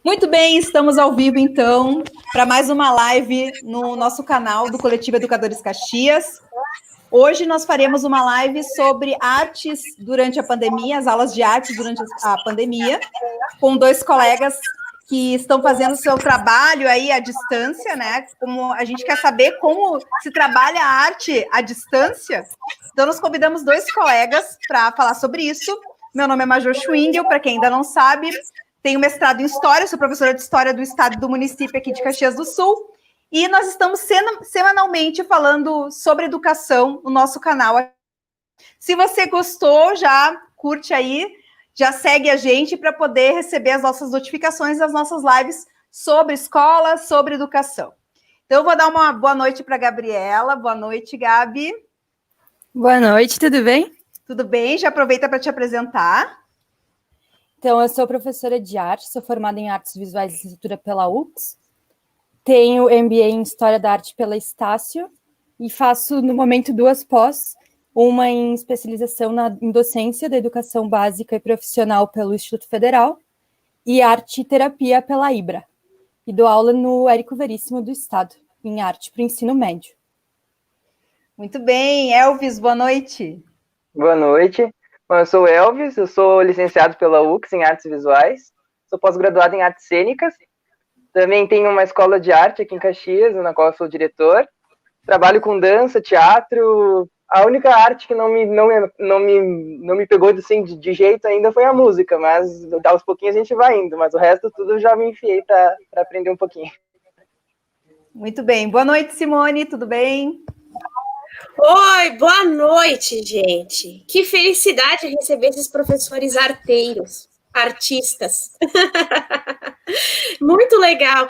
Muito bem, estamos ao vivo, então, para mais uma live no nosso canal do Coletivo Educadores Caxias. Hoje nós faremos uma live sobre artes durante a pandemia, as aulas de artes durante a pandemia, com dois colegas que estão fazendo seu trabalho aí à distância, né? Como a gente quer saber como se trabalha a arte à distância, então nós convidamos dois colegas para falar sobre isso. Meu nome é Major Schwingel, para quem ainda não sabe, tenho mestrado em História, sou professora de História do Estado e do município aqui de Caxias do Sul, e nós estamos semanalmente falando sobre educação no nosso canal. Se você gostou, já curte aí, já segue a gente para poder receber as nossas notificações das nossas lives sobre escola, sobre educação. Então, eu vou dar uma boa noite para a Gabriela. Boa noite, Gabi. Boa noite, tudo bem? Tudo bem? Já aproveita para te apresentar. Então, eu sou professora de arte, sou formada em Artes Visuais e Licenciatura pela UFS, tenho MBA em História da Arte pela Estácio e faço, no momento, duas pós, uma em especialização em docência da educação básica e profissional pelo Instituto Federal e arte e terapia pela IBRA. E dou aula no Érico Veríssimo do Estado, em arte para o ensino médio. Muito bem. Elvis, boa noite. Boa noite. Bom, eu sou o Elvis, eu sou licenciado pela UFS em Artes Visuais, sou pós-graduado em Artes Cênicas, também tenho uma escola de arte aqui em Caxias, na qual eu sou diretor, trabalho com dança, teatro. A única arte que não me pegou assim, de jeito ainda foi a música, mas aos pouquinhos a gente vai indo, mas o resto tudo eu já me enfiei para aprender um pouquinho. Muito bem. Boa noite, Simone, tudo bem? Oi, boa noite, gente. Que felicidade receber esses professores arteiros, artistas. Muito legal.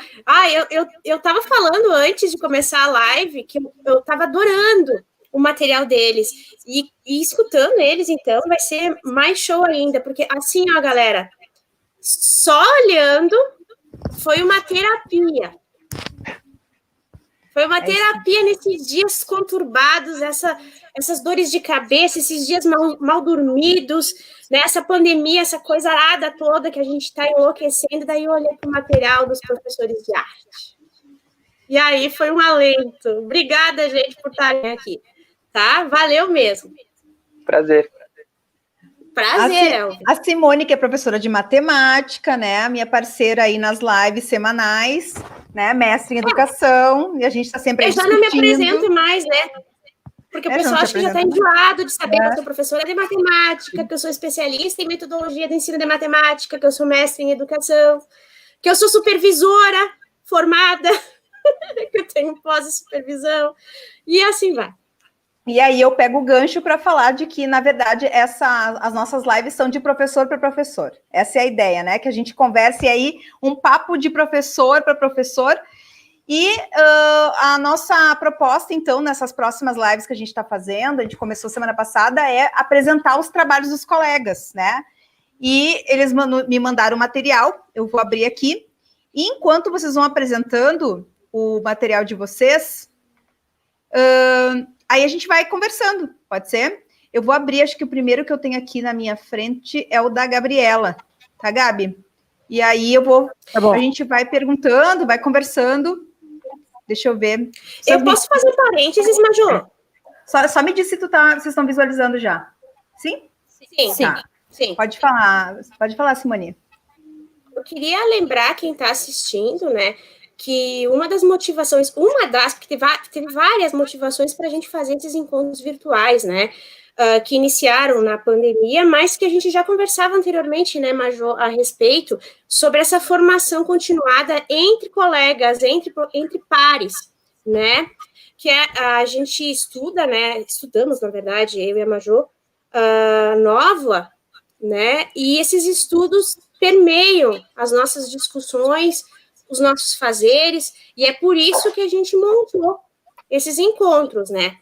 Eu estava falando antes de começar a live que eu estava adorando o material deles. E escutando eles, então, vai ser mais show ainda. Porque assim, ó, galera, só olhando foi uma terapia. Foi uma terapia nesses dias conturbados, essas dores de cabeça, esses dias mal dormidos, né? Essa pandemia, essa coisa arada toda que a gente está enlouquecendo. Daí eu olhei para o material dos professores de arte. E aí foi um alento. Obrigada, gente, por estarem aqui. Tá? Valeu mesmo. Prazer. Prazer, Elvis. A Simone, que é professora de matemática, né? A minha parceira aí nas lives semanais, né? Mestre em educação, e a gente está sempre Eu já não me apresento mais, né? Porque o pessoal acha que já está enjoado de saber que eu sou professora de matemática, que eu sou especialista em metodologia de ensino de matemática, que eu sou mestre em educação, que eu sou supervisora formada, que eu tenho pós-supervisão, e assim vai. E aí eu pego o gancho para falar de que, na verdade, as nossas lives são de professor para professor. Essa é a ideia, né? Que a gente converse aí um papo de professor para professor. E a nossa proposta, então, nessas próximas lives que a gente está fazendo, a gente começou semana passada, é apresentar os trabalhos dos colegas, né? E eles me mandaram o material, eu vou abrir aqui. E enquanto vocês vão apresentando o material de vocês, aí a gente vai conversando, pode ser? Eu vou abrir, acho que o primeiro que eu tenho aqui na minha frente é o da Gabriela, tá, Gabi? E aí a gente vai perguntando, vai conversando. Deixa eu ver. Eu posso fazer parênteses, Major? Só me diz se vocês estão visualizando já. Sim? Sim. Tá. Sim. Pode falar, Simone. Eu queria lembrar quem está assistindo, né, que uma das motivações, porque teve várias motivações para a gente fazer esses encontros virtuais, né, que iniciaram na pandemia, mas que a gente já conversava anteriormente, né, Major, a respeito sobre essa formação continuada entre colegas, entre pares, né, que a gente estuda, né, estudamos, na verdade, eu e a Major, nova, né, e esses estudos permeiam as nossas discussões, os nossos fazeres, e é por isso que a gente montou esses encontros, né,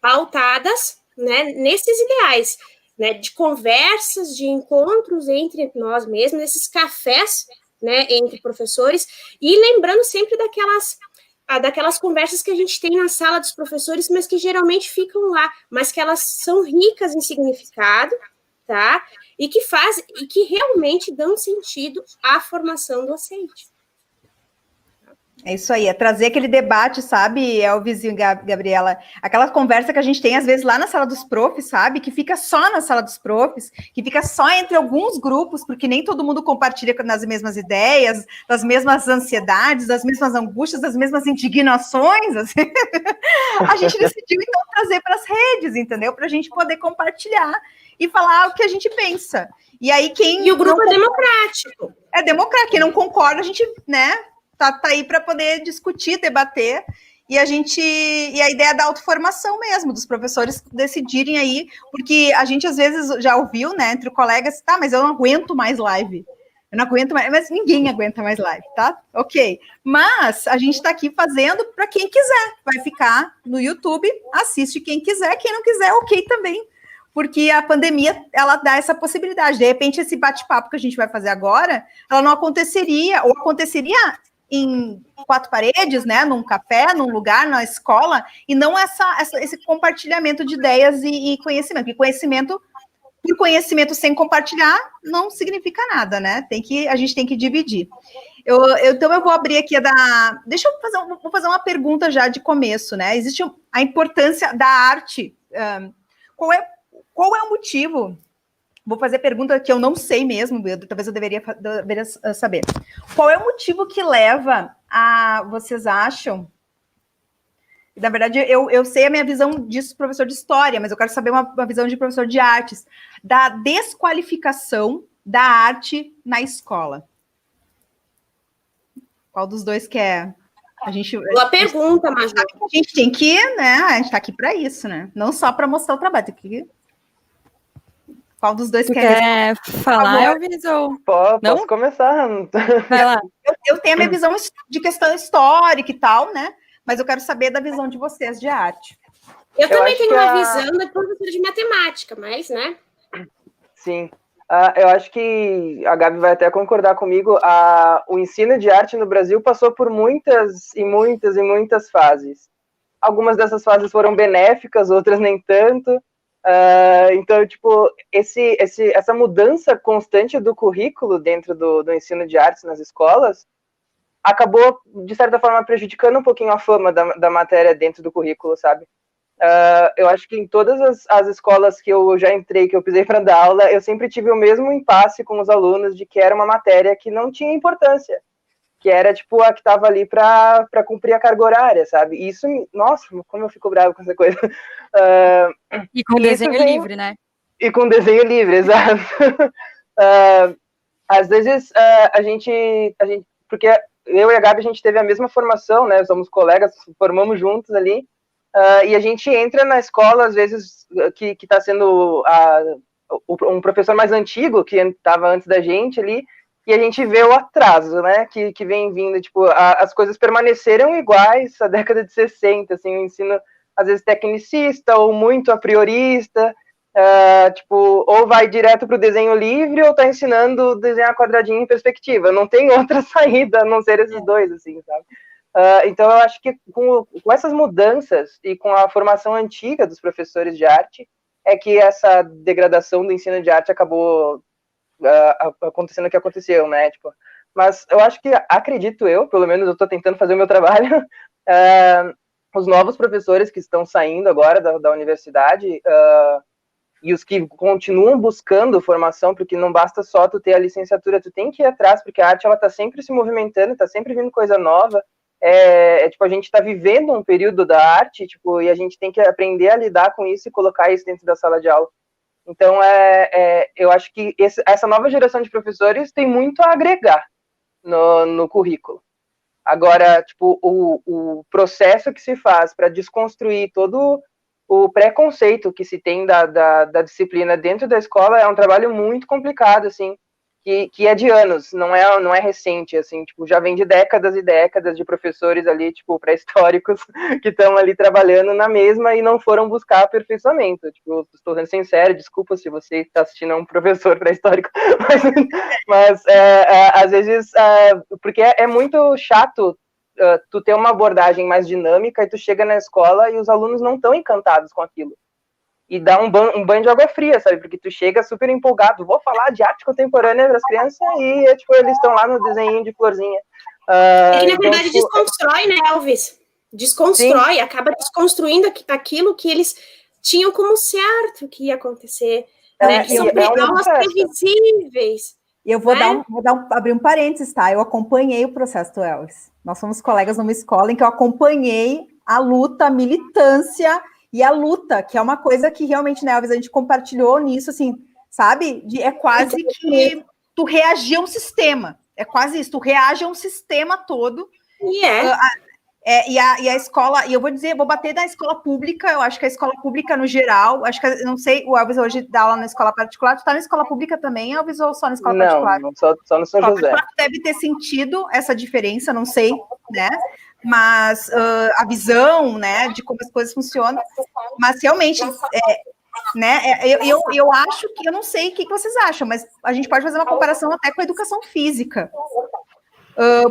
pautadas, né, nesses ideais, né, de conversas, de encontros entre nós mesmos, nesses cafés, né, entre professores, e lembrando sempre daquelas conversas que a gente tem na sala dos professores, mas que geralmente ficam lá, mas que elas são ricas em significado, tá? E que realmente dão sentido à formação docente. É isso aí, é trazer aquele debate, sabe, Elvis e Gabriela, aquela conversa que a gente tem, às vezes, lá na sala dos profs, sabe, que fica só na sala dos profs, que fica só entre alguns grupos, porque nem todo mundo compartilha nas mesmas ideias, das mesmas ansiedades, das mesmas angústias, das mesmas indignações, assim. A gente decidiu, então, trazer para as redes, entendeu, para a gente poder compartilhar e falar o que a gente pensa. E aí, quem... E o grupo é democrático. É democrático, quem não concorda, a gente, né... Tá aí para poder discutir, debater, e a ideia é da autoformação mesmo, dos professores decidirem aí, porque a gente às vezes já ouviu, né, entre colegas, tá, mas eu não aguento mais live, eu não aguento mais, mas ninguém aguenta mais live, tá? Ok, mas a gente está aqui fazendo para quem quiser, vai ficar no YouTube, assiste quem quiser, quem não quiser, ok também, porque a pandemia, ela dá essa possibilidade, de repente esse bate-papo que a gente vai fazer agora, ela não aconteceria, ou aconteceria em quatro paredes, né, num café, num lugar, na escola, e não esse compartilhamento de ideias e conhecimento, porque conhecimento sem compartilhar não significa nada, né, a gente tem que dividir. Então eu vou abrir aqui vou fazer uma pergunta já de começo, né, existe a importância da arte, qual é o motivo? Vou fazer pergunta que eu não sei mesmo, talvez eu deveria saber. Qual é o motivo que leva vocês acham... Na verdade, eu sei a minha visão disso, professor de história, mas eu quero saber uma visão de professor de artes, da desqualificação da arte na escola. Qual dos dois quer? Boa pergunta, Maju. A gente tem que, né? A gente está aqui para isso, né? Não só para mostrar o trabalho, tem que... Qual dos dois quer falar, Elvis? Ou... Posso começar. Vai lá. Eu tenho a minha visão de questão histórica e tal, né? Mas eu quero saber da visão de vocês de arte. Eu também tenho uma visão da professora de matemática, mas, né? Sim. Eu acho que a Gabi vai até concordar comigo. O ensino de arte no Brasil passou por muitas e muitas e muitas fases. Algumas dessas fases foram benéficas, outras nem tanto. Então, tipo, essa mudança constante do currículo dentro do ensino de artes nas escolas acabou, de certa forma, prejudicando um pouquinho a fama da matéria dentro do currículo, sabe? Eu acho que em todas as escolas que eu já entrei, que eu pisei para dar aula, eu sempre tive o mesmo impasse com os alunos de que era uma matéria que não tinha importância, que era, tipo, a que estava ali para cumprir a carga horária, sabe? E isso, nossa, como eu fico bravo com essa coisa. E com desenho livre, né? E com desenho livre, exato. Às vezes, a gente, porque eu e a Gabi, a gente teve a mesma formação, né? Somos colegas, formamos juntos ali, e a gente entra na escola, às vezes, que está sendo um professor mais antigo, que estava antes da gente ali, e a gente vê o atraso, né, que vem vindo, tipo, as coisas permaneceram iguais a década de 60, assim, o ensino, às vezes, tecnicista, ou muito a priorista, tipo, ou vai direto para o desenho livre, ou tá ensinando a desenhar quadradinho em perspectiva, não tem outra saída a não ser esses dois, assim, sabe? Então, eu acho que com essas mudanças, e com a formação antiga dos professores de arte, é que essa degradação do ensino de arte acabou acontecendo o que aconteceu, né, tipo, mas eu acho que, acredito eu, pelo menos eu estou tentando fazer o meu trabalho, os novos professores que estão saindo agora da universidade, e os que continuam buscando formação, porque não basta só tu ter a licenciatura, tu tem que ir atrás, porque a arte, ela tá sempre se movimentando, tá sempre vindo coisa nova, tipo, a gente tá vivendo um período da arte, tipo, e a gente tem que aprender a lidar com isso e colocar isso dentro da sala de aula. Então, eu acho que essa nova geração de professores tem muito a agregar no currículo. Agora, tipo, o processo que se faz para desconstruir todo o preconceito que se tem da disciplina dentro da escola é um trabalho muito complicado, assim, que é de anos, não é recente, assim, tipo, já vem de décadas e décadas de professores ali, tipo, pré-históricos, que estão ali trabalhando na mesma e não foram buscar aperfeiçoamento. Tipo, estou sendo sincero, desculpa se você está assistindo a um professor pré-histórico, mas às vezes, porque é muito chato tu ter uma abordagem mais dinâmica e tu chega na escola e os alunos não estão encantados com aquilo. e dá um banho de água fria, sabe? Porque tu chega super empolgado, vou falar de arte contemporânea das crianças, e tipo, eles estão lá no desenho de florzinha. É que, na verdade, tipo, desconstrói, né, Elvis? Desconstrói, acaba desconstruindo aquilo que eles tinham como certo que ia acontecer. Né? Que são aulas previsíveis. E eu vou abrir um parênteses, tá? Eu acompanhei o processo do Elvis. Nós somos colegas numa escola em que eu acompanhei a luta, a militância e a luta, que é uma coisa que realmente, né, Elvis, a gente compartilhou nisso, assim, sabe? É quase que tu reagir a um sistema. É quase isso, tu reage a um sistema todo. E a escola, e eu vou dizer, vou bater na escola pública, eu acho que a escola pública no geral, acho que, não sei, o Elvis hoje dá aula na escola particular, tu tá na escola pública também, Elvis, ou só na escola particular? Não, só no São José. Deve ter sentido essa diferença, não sei, né, mas a visão, né, de como as coisas funcionam, mas realmente, né, eu acho que, eu não sei o que vocês acham, mas a gente pode fazer uma comparação até com a educação física,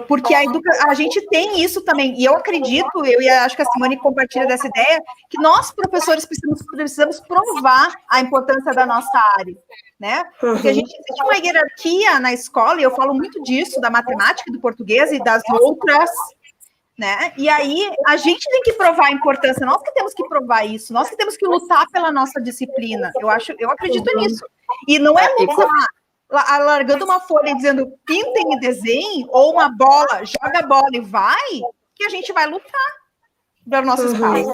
porque a gente tem isso também, e eu acredito, eu acho que a Simone compartilha dessa ideia, que nós, professores, precisamos provar a importância da nossa área, né? Porque existe uma hierarquia na escola, e eu falo muito disso, da matemática, do português e das outras, né? E aí a gente tem que provar a importância, nós que temos que provar isso, nós que temos que lutar pela nossa disciplina, eu acredito nisso. E não é lutar largando uma folha e dizendo pintem e desenhem, ou uma bola, joga a bola e vai, que a gente vai lutar pelos nossos pais.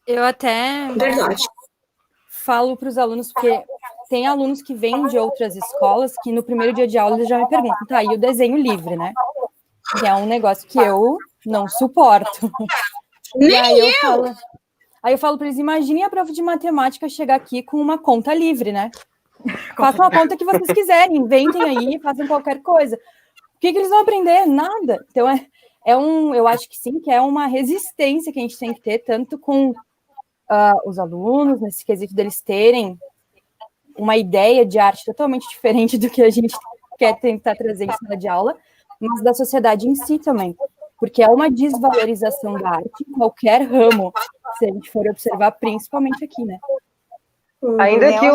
Eu até falo para os alunos, porque tem alunos que vêm de outras escolas que no primeiro dia de aula eles já me perguntam, tá, e o desenho livre, né? Que é um negócio que eu não suporto. Nem aí eu falo para eles, imaginem a prova de matemática chegar aqui com uma conta livre, né? Façam a conta que vocês quiserem, inventem aí, façam qualquer coisa. O que eles vão aprender? Nada. Então, eu acho que sim, que é uma resistência que a gente tem que ter, tanto com os alunos, nesse quesito deles terem uma ideia de arte totalmente diferente do que a gente quer tentar trazer em sala de aula, mas da sociedade em si também. Porque é uma desvalorização da arte em qualquer ramo, se a gente for observar, principalmente aqui, né? Ainda que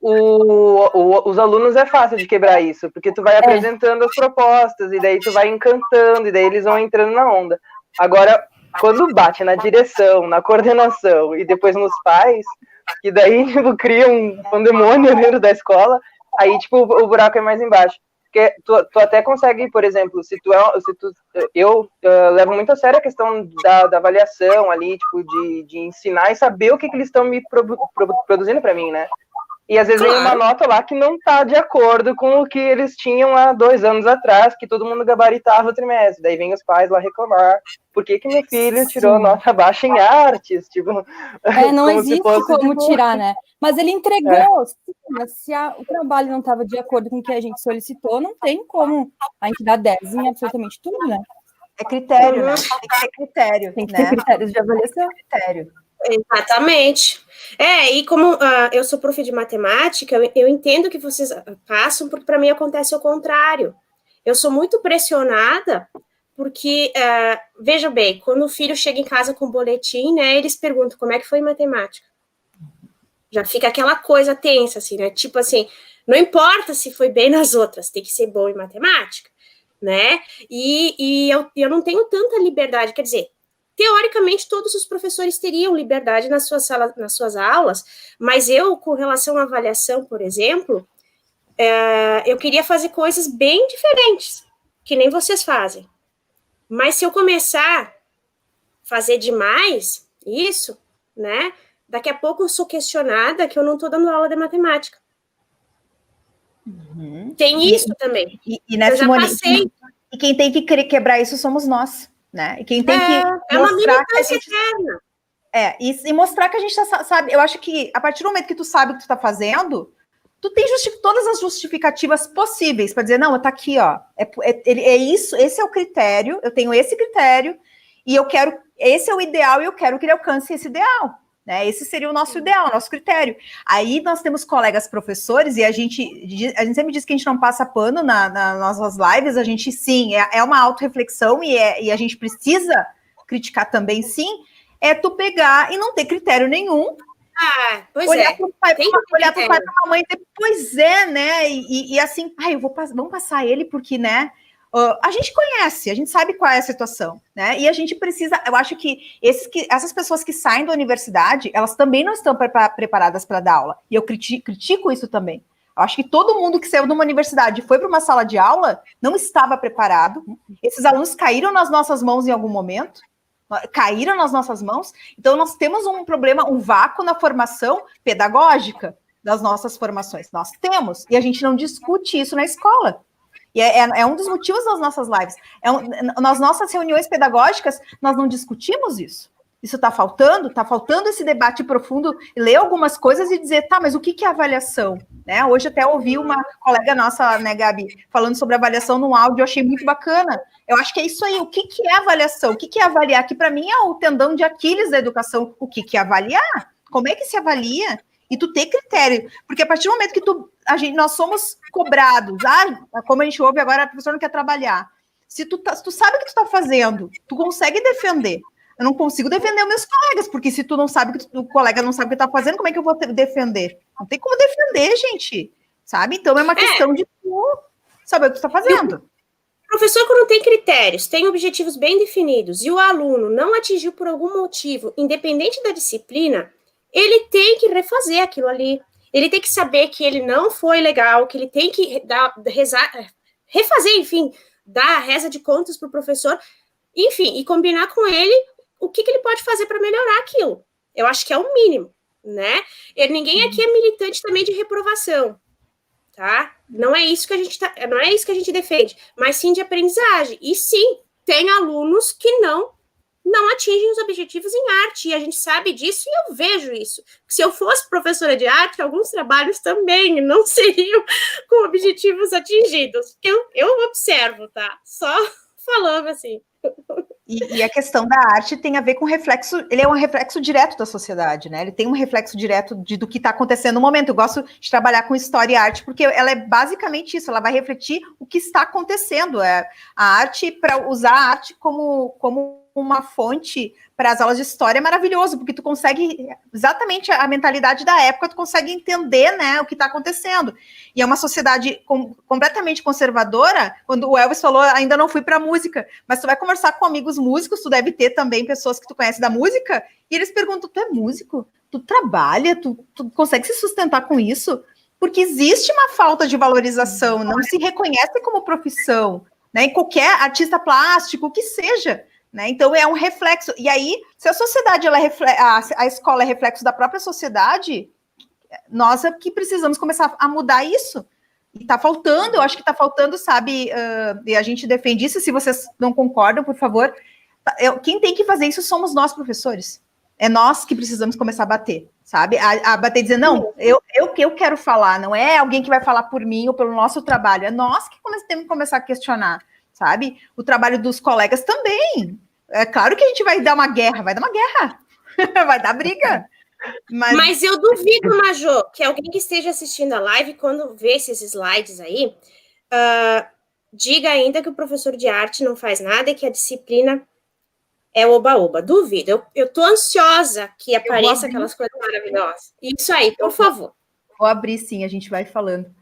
os alunos é fácil de quebrar isso, porque tu vai apresentando as propostas, e daí tu vai encantando, e daí eles vão entrando na onda. Agora, quando bate na direção, na coordenação, e depois nos pais, que daí tipo, cria um pandemônio dentro da escola, aí tipo, o buraco é mais embaixo. Porque tu até consegue, por exemplo, eu levo muito a sério a questão da avaliação ali, tipo, de ensinar e saber o que eles estão me produzindo para mim, né? E às vezes vem uma nota lá que não está de acordo com o que eles tinham há 2 anos atrás, que todo mundo gabaritava o trimestre. Daí vem os pais lá reclamar. Por que meu filho tirou nota baixa em artes? Tipo, não existe como tirar, né? Mas ele entregou. Mas se o trabalho não estava de acordo com o que a gente solicitou, não tem como a gente dar 10 em absolutamente tudo, né? É critério, né? Tem que ter critério. Tem que ter critérios de avaliação. Exatamente. E como eu sou prof de matemática, eu entendo que vocês passam, porque para mim acontece o contrário. Eu sou muito pressionada, porque, veja bem, quando o filho chega em casa com boletim, né, eles perguntam como é que foi em matemática. Já fica aquela coisa tensa, assim, né? Tipo assim, não importa se foi bem nas outras, tem que ser bom em matemática, né? E eu não tenho tanta liberdade, quer dizer, teoricamente, todos os professores teriam liberdade nas suas aulas, mas eu, com relação à avaliação, por exemplo, eu queria fazer coisas bem diferentes, que nem vocês fazem. Mas se eu começar a fazer demais isso, né, daqui a pouco eu sou questionada que eu não estou dando aula de matemática. Tem isso também. E né, Simone, e quem tem que quebrar isso somos nós. Né? E quem tem que mostrar que a gente eterna. E mostrar que a gente sabe. Eu acho que a partir do momento que tu sabe o que tu está fazendo, tu tem todas as justificativas possíveis para dizer, não, tá aqui, ó. É isso, esse é o critério, eu tenho esse critério, e eu quero, esse é o ideal, e eu quero que ele alcance esse ideal. Né? Esse seria o nosso ideal, o nosso critério. Aí nós temos colegas professores, e a gente sempre diz que a gente não passa pano nas nossas lives, a gente sim, é uma autorreflexão, e a gente precisa criticar também, sim, é tu pegar e não ter critério nenhum, Pois olhar é. para o pai, Tem olhar para o pai e para a mãe e dizer, pois é, né? E assim, vamos passar ele porque, né? A gente conhece, a gente sabe qual é a situação, né? E a gente precisa, eu acho que essas pessoas que saem da universidade, elas também não estão preparadas para dar aula. E eu critico isso também. Eu acho que todo mundo que saiu de uma universidade e foi para uma sala de aula não estava preparado. Esses alunos caíram nas nossas mãos em algum momento. Caíram nas nossas mãos, então nós temos um problema, um vácuo na formação pedagógica das nossas formações. Nós temos, e a gente não discute isso na escola. E é um dos motivos das nossas lives. Nas nossas reuniões pedagógicas, nós não discutimos isso. Isso está faltando esse debate profundo, ler algumas coisas e dizer, tá, mas o que é avaliação? Né? Hoje até ouvi uma colega nossa, né, Gabi, falando sobre avaliação no áudio, eu achei muito bacana. Eu acho que é isso aí, o que é avaliação? O que é avaliar? Que para mim é o tendão de Aquiles da educação. O que é avaliar? Como é que se avalia? E tu ter critério, porque a partir do momento que nós somos cobrados, como a gente ouve agora, a professora não quer trabalhar. Se tu sabe o que tu está fazendo, tu consegue defender. Eu não consigo defender os meus colegas, porque se tu não sabe, o colega não sabe o que está fazendo, como é que eu vou defender? Não tem como defender, gente, sabe? Então é uma questão de tu saber o que tu está fazendo. O professor, quando tem critérios, tem objetivos bem definidos, e o aluno não atingiu por algum motivo, independente da disciplina, ele tem que refazer aquilo ali. Ele tem que saber que ele não foi legal, que ele tem que refazer, enfim, dar a reza de contas para o professor, enfim, e combinar com ele o que ele pode fazer para melhorar aquilo. Eu acho que é o mínimo, né? Ninguém aqui é militante também de reprovação, tá? Não é isso que a gente defende, mas sim de aprendizagem. E sim, tem alunos que não atingem os objetivos em arte, e a gente sabe disso e eu vejo isso. Se eu fosse professora de arte, alguns trabalhos também não seriam com objetivos atingidos. Eu observo, tá? Só falando assim. E a questão da arte tem a ver com reflexo, ele é um reflexo direto da sociedade, né? Ele tem um reflexo direto do que está acontecendo no momento. Eu gosto de trabalhar com história e arte, porque ela é basicamente isso, ela vai refletir o que está acontecendo. A arte, para usar a arte como uma fonte para as aulas de história é maravilhoso, porque tu consegue, exatamente a mentalidade da época, tu consegue entender, né, o que está acontecendo. E é uma sociedade completamente conservadora. Quando o Elvis falou, ainda não fui para música, mas tu vai conversar com amigos músicos, tu deve ter também pessoas que tu conhece da música, e eles perguntam, tu é músico? Tu trabalha? Tu consegue se sustentar com isso? Porque existe uma falta de valorização, não se reconhece como profissão, né, em qualquer artista plástico, o que seja. Né? Então é um reflexo, e aí, se a sociedade, a escola é reflexo da própria sociedade, nós é que precisamos começar a mudar isso, e tá faltando, eu acho que tá faltando, sabe, e a gente defende isso, se vocês não concordam, por favor, quem tem que fazer isso somos nós, professores, é nós que precisamos começar a bater, sabe, a bater, dizer, não, eu quero falar, não é alguém que vai falar por mim ou pelo nosso trabalho, é nós que temos que começar a questionar, sabe? O trabalho dos colegas também. É claro que a gente vai dar uma guerra, vai dar briga. Mas eu duvido, Majô, que alguém que esteja assistindo a live, quando vê esses slides aí, diga ainda que o professor de arte não faz nada e que a disciplina é oba-oba. Duvido. Eu tô ansiosa que apareça aquelas coisas maravilhosas. Isso aí, por favor. Vou abrir, sim, a gente vai falando.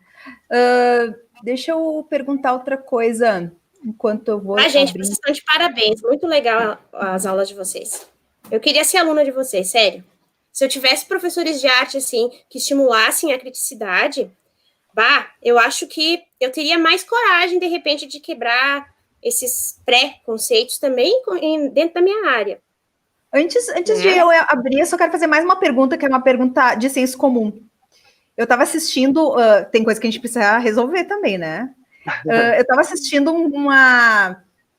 Deixa eu perguntar outra coisa. Enquanto eu vou. Gente, vocês estão de parabéns. Muito legal as aulas de vocês. Eu queria ser aluna de vocês, sério. Se eu tivesse professores de arte, assim, que estimulassem a criticidade, eu acho que eu teria mais coragem, de repente, de quebrar esses pré-conceitos também dentro da minha área. Antes de eu abrir, eu só quero fazer mais uma pergunta, que é uma pergunta de senso comum. Eu estava assistindo, tem coisa que a gente precisa resolver também, né? Eu estava assistindo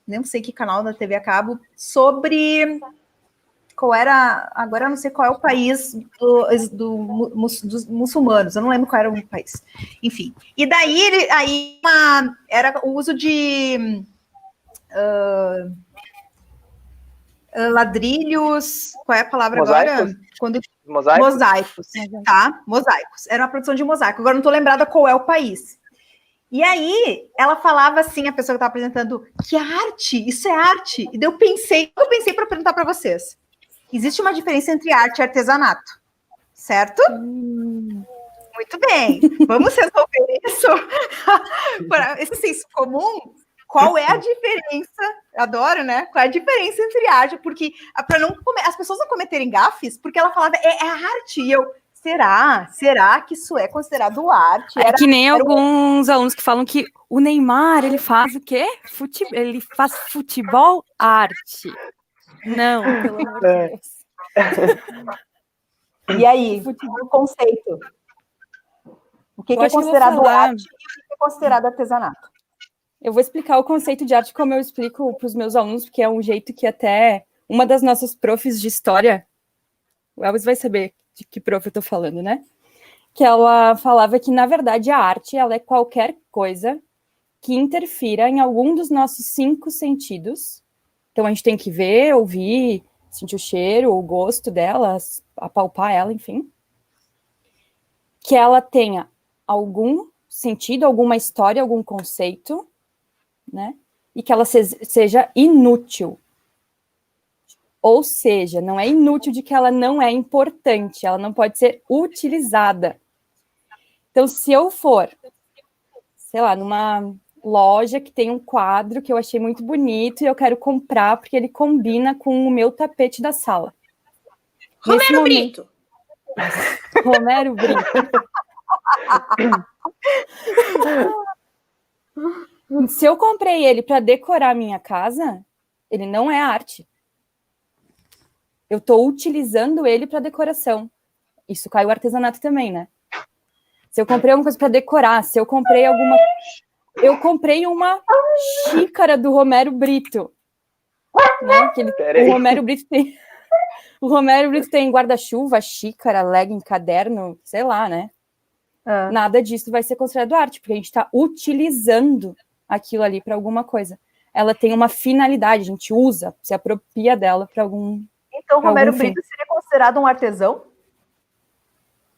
não sei que canal da TV a cabo, sobre qual era, agora eu não sei qual é o país dos muçulmanos, eu não lembro qual era o país. Enfim, e daí era o uso de ladrilhos, qual é a palavra mosaicos? Agora? Mosaicos, tá? Mosaicos. Era uma produção de mosaico. Agora não estou lembrada qual é o país. E aí, ela falava assim, a pessoa que estava apresentando, que arte, isso é arte. E daí eu pensei para perguntar para vocês. Existe uma diferença entre arte e artesanato, certo? Muito bem. Vamos resolver isso. Para esse senso comum, qual é a diferença? Adoro, né? Qual é a diferença entre arte? Porque para não as pessoas não cometerem gafes, porque ela falava é arte. E eu, será que isso é considerado arte? É que nem alguns alunos que falam que o Neymar, ele faz o quê? Ele faz futebol arte. Não, pelo amor de Deus. E aí, o conceito? O que é considerado arte e o que é considerado artesanato? Eu vou explicar o conceito de arte como eu explico para os meus alunos, porque é um jeito que até uma das nossas profs de história, o Elvis vai saber de que prof eu estou falando, né? Que ela falava que, na verdade, a arte ela é qualquer coisa que interfira em algum dos nossos 5 sentidos. Então, a gente tem que ver, ouvir, sentir o cheiro, o gosto dela, apalpar ela, enfim. Que ela tenha algum sentido, alguma história, algum conceito, né? E que ela seja inútil. Ou seja, não é inútil de que ela não é importante, ela não pode ser utilizada. Então, se eu for, sei lá, numa loja que tem um quadro que eu achei muito bonito e eu quero comprar porque ele combina com o meu tapete da sala. Romero Brito! Romero Brito. Se eu comprei ele para decorar a minha casa, ele não é arte. Eu estou utilizando ele para decoração. Isso cai o artesanato também, né? Se eu comprei alguma coisa para decorar, se eu comprei alguma... Eu comprei uma xícara do Romero Brito. Né? O Romero Brito tem... O Romero Brito tem guarda-chuva, xícara, legging, caderno, sei lá, né? Nada disso vai ser considerado arte, porque a gente está utilizando aquilo ali para alguma coisa. Ela tem uma finalidade, a gente usa, se apropria dela para algum... Então, o Romero Brito seria considerado um artesão?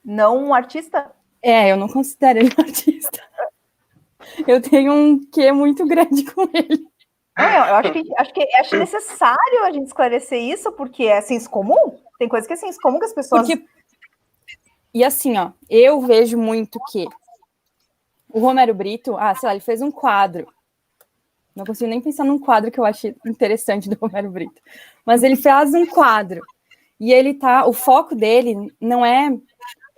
Não um artista? Eu não considero ele um artista. Eu tenho um quê muito grande com ele. Eu acho necessário a gente esclarecer isso, porque é senso comum. Tem coisa que é senso comum que as pessoas... E assim, ó, eu vejo muito que o Romero Brito, sei lá, ele fez um quadro. Não consigo nem pensar num quadro que eu achei interessante do Romero Brito. Mas ele faz um quadro. E ele o foco dele não é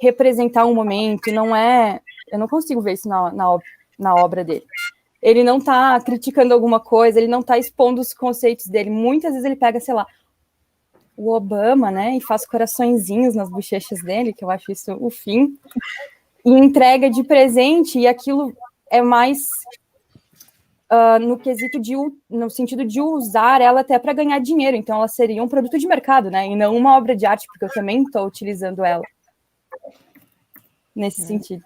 representar um momento, não é... Eu não consigo ver isso na obra dele. Ele não está criticando alguma coisa, ele não está expondo os conceitos dele. Muitas vezes ele pega, sei lá, o Obama, né, e faz coraçõezinhos nas bochechas dele, que eu acho isso o fim, e entrega de presente, e aquilo é mais no quesito no sentido de usar ela até para ganhar dinheiro. Então ela seria um produto de mercado, né, e não uma obra de arte, porque eu também estou utilizando ela nesse sentido.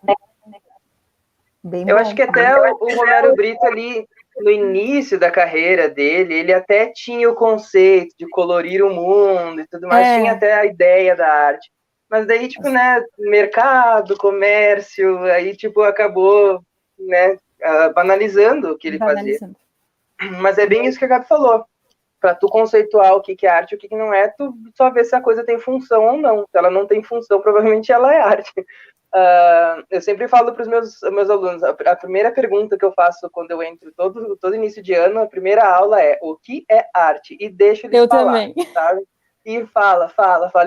Eu acho que até o Romero Brito ali, no início da carreira dele, ele até tinha o conceito de colorir o mundo e tudo mais, tinha até a ideia da arte. Mas daí, tipo, né, mercado, comércio, aí, tipo, acabou, né, banalizando o que ele fazia. Mas é bem isso que a Gabi falou. Para tu conceituar o que é arte e o que não é, tu só vê se a coisa tem função ou não. Se ela não tem função, provavelmente ela é arte. Eu sempre falo para os meus alunos, a primeira pergunta que eu faço quando eu entro todo início de ano, a primeira aula é: o que é arte? E deixo eles falar, também. Sabe? E fala.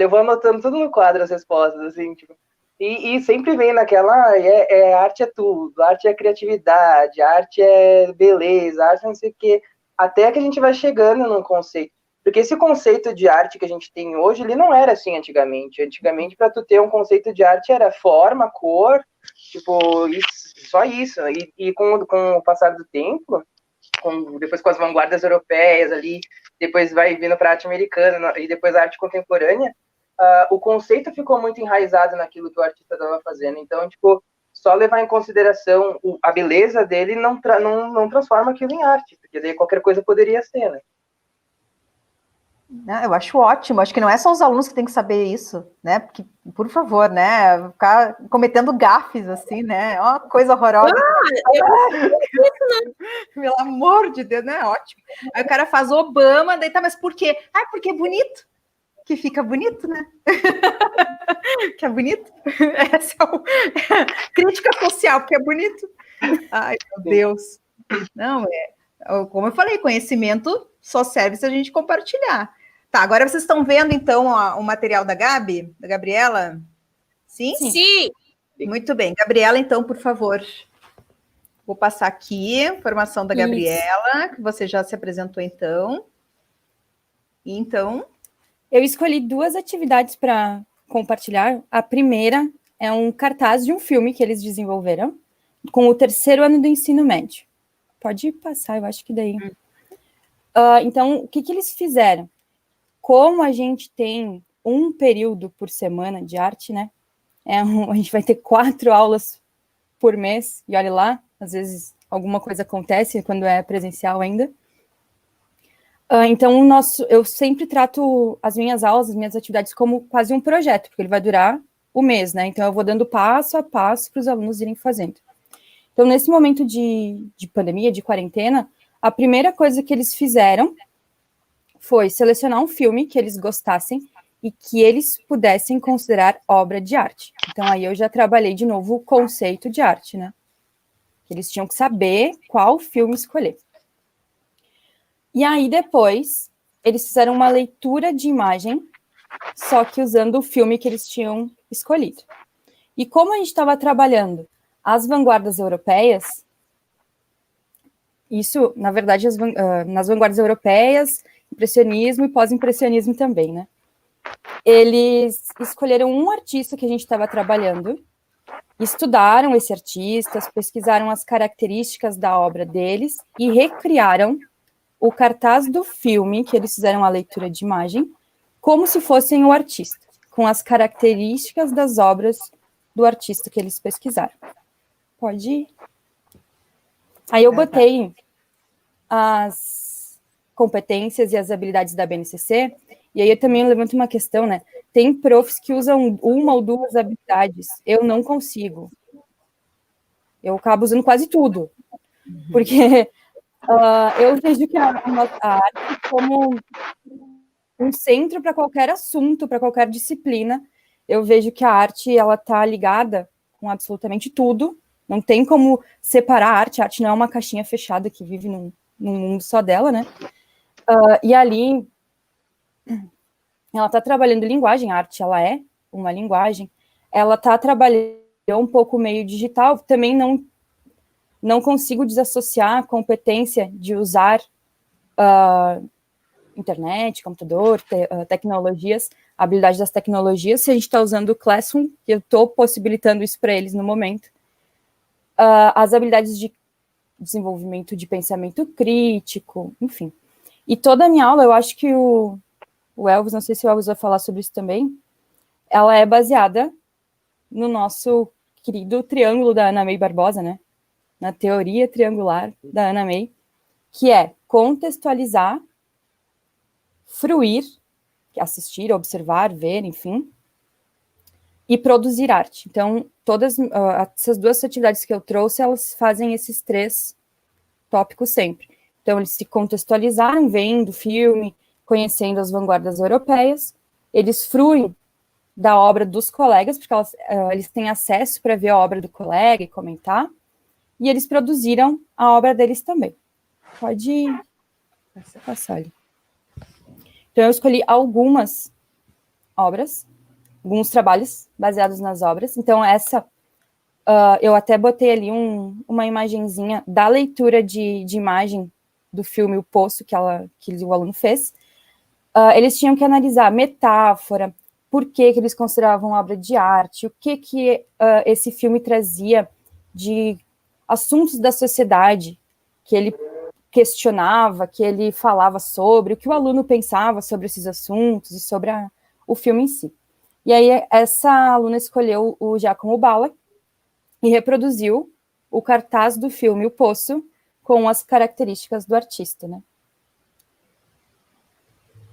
Eu vou anotando tudo no quadro as respostas, assim, tipo. E sempre vem naquela, arte é tudo, arte é criatividade, arte é beleza, arte não sei o quê. Até que a gente vai chegando num conceito. Porque esse conceito de arte que a gente tem hoje, ele não era assim antigamente. Antigamente, para tu ter um conceito de arte, era forma, cor, tipo, só isso. E com o passar do tempo, depois com as vanguardas europeias ali, depois vai vindo para a arte americana e depois a arte contemporânea, o conceito ficou muito enraizado naquilo que o artista estava fazendo. Então, tipo, só levar em consideração a beleza dele não transforma aquilo em arte, porque daí qualquer coisa poderia ser, né? Eu acho ótimo, acho que não é só os alunos que têm que saber isso, né? Porque, por favor, né? Ficar cometendo gafes assim, né? Ó, coisa horrorosa. Pelo amor de Deus, né? Ótimo. Aí o cara faz Obama, daí tá, mas por quê? Porque é bonito. que fica bonito, né? Que é bonito. Essa é crítica social, porque é bonito. Ai, meu Deus. Não, como eu falei, conhecimento só serve se a gente compartilhar. Tá, agora vocês estão vendo, então, o material da Gabi, da Gabriela? Sim? Sim. Muito bem. Gabriela, então, por favor. Vou passar aqui a informação da Gabriela, que você já se apresentou, então. E, então... Eu escolhi 2 atividades para compartilhar. A primeira é um cartaz de um filme que eles desenvolveram com o 3º ano do ensino médio. Pode passar, eu acho que daí. Então, o que eles fizeram? Como a gente tem um período por semana de arte, né? A gente vai ter 4 aulas por mês, e olha lá, às vezes alguma coisa acontece quando é presencial ainda. Então, eu sempre trato as minhas aulas, as minhas atividades como quase um projeto, porque ele vai durar o mês, né? Então, eu vou dando passo a passo para os alunos irem fazendo. Então, nesse momento de pandemia, de quarentena, a primeira coisa que eles fizeram foi selecionar um filme que eles gostassem e que eles pudessem considerar obra de arte. Então, aí eu já trabalhei de novo o conceito de arte, né? Eles tinham que saber qual filme escolher. E aí, depois, eles fizeram uma leitura de imagem, só que usando o filme que eles tinham escolhido. E como a gente estava trabalhando as vanguardas europeias, isso, na verdade, nas vanguardas europeias, impressionismo e pós-impressionismo também, né? Eles escolheram um artista que a gente estava trabalhando, estudaram esse artista, pesquisaram as características da obra deles e recriaram o cartaz do filme, que eles fizeram a leitura de imagem, como se fossem o artista, com as características das obras do artista que eles pesquisaram. Pode ir. Aí eu botei as competências e as habilidades da BNCC, e aí eu também levanto uma questão, né? Tem profs que usam 1 ou 2 habilidades, eu não consigo. Eu acabo usando quase tudo, porque eu vejo que a arte como um centro para qualquer assunto, para qualquer disciplina. Eu vejo que a arte, ela está ligada com absolutamente tudo, não tem como separar a arte não é uma caixinha fechada que vive num mundo só dela, né? E ali, ela está trabalhando linguagem, a arte, ela é uma linguagem, ela está trabalhando um pouco meio digital, também não consigo desassociar a competência de usar internet, computador, tecnologias, a habilidade das tecnologias, se a gente está usando o Classroom, que eu estou possibilitando isso para eles no momento, as habilidades de desenvolvimento de pensamento crítico, enfim. E toda a minha aula, eu acho que o Elvis, não sei se o Elvis vai falar sobre isso também, ela é baseada no nosso querido triângulo da Ana May Barbosa, né? Na teoria triangular da Ana May, que é contextualizar, fruir, assistir, observar, ver, enfim, e produzir arte. Então, todas essas 2 atividades que eu trouxe, elas fazem esses 3 tópicos sempre. Então, eles se contextualizaram, vendo filme, conhecendo as vanguardas europeias, eles fruem da obra dos colegas, porque eles têm acesso para ver a obra do colega e comentar, e eles produziram a obra deles também. Pode passar ali. Então, eu escolhi algumas obras, alguns trabalhos baseados nas obras. Então, eu até botei ali uma imagenzinha da leitura de imagem do filme O Poço, que o aluno fez. Eles tinham que analisar metáfora, por que eles consideravam obra de arte, o que esse filme trazia de assuntos da sociedade que ele questionava, que ele falava sobre, o que o aluno pensava sobre esses assuntos e sobre o filme em si. E aí essa aluna escolheu o Giacomo Balla e reproduziu o cartaz do filme O Poço com as características do artista, né?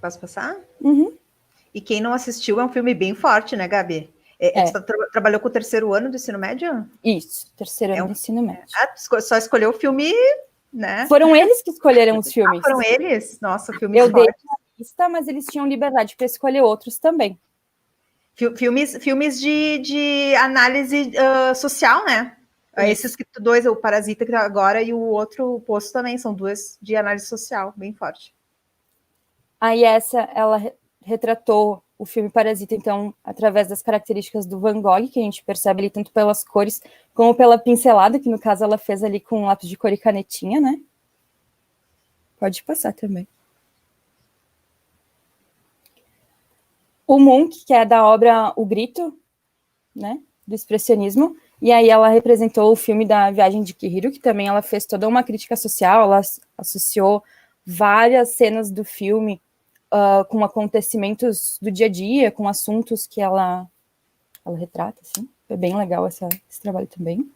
Posso passar? Uhum. E quem não assistiu, é um filme bem forte, né, Gabi? Você trabalhou com o 3º ano do ensino médio? Isso, 3º ano do ensino médio. Só escolheu o filme, né? Foram eles que escolheram os filmes. Foram eles? Nossa, filmes fortes. lista, mas eles tinham liberdade para escolher outros também. Filmes de análise social, né? Esses dois, o Parasita que tá agora e o outro, o Poço, também são duas de análise social, bem forte. Aí ela retratou o filme Parasita, então, através das características do Van Gogh, que a gente percebe ali tanto pelas cores, como pela pincelada, que no caso ela fez ali com lápis de cor e canetinha, né? Pode passar também. O Munch, que é da obra O Grito, né, do expressionismo, e aí ela representou o filme da Viagem de Chihiro, que também ela fez toda uma crítica social, ela associou várias cenas do filme com acontecimentos do dia a dia, com assuntos que ela retrata, assim. Foi bem legal esse trabalho também.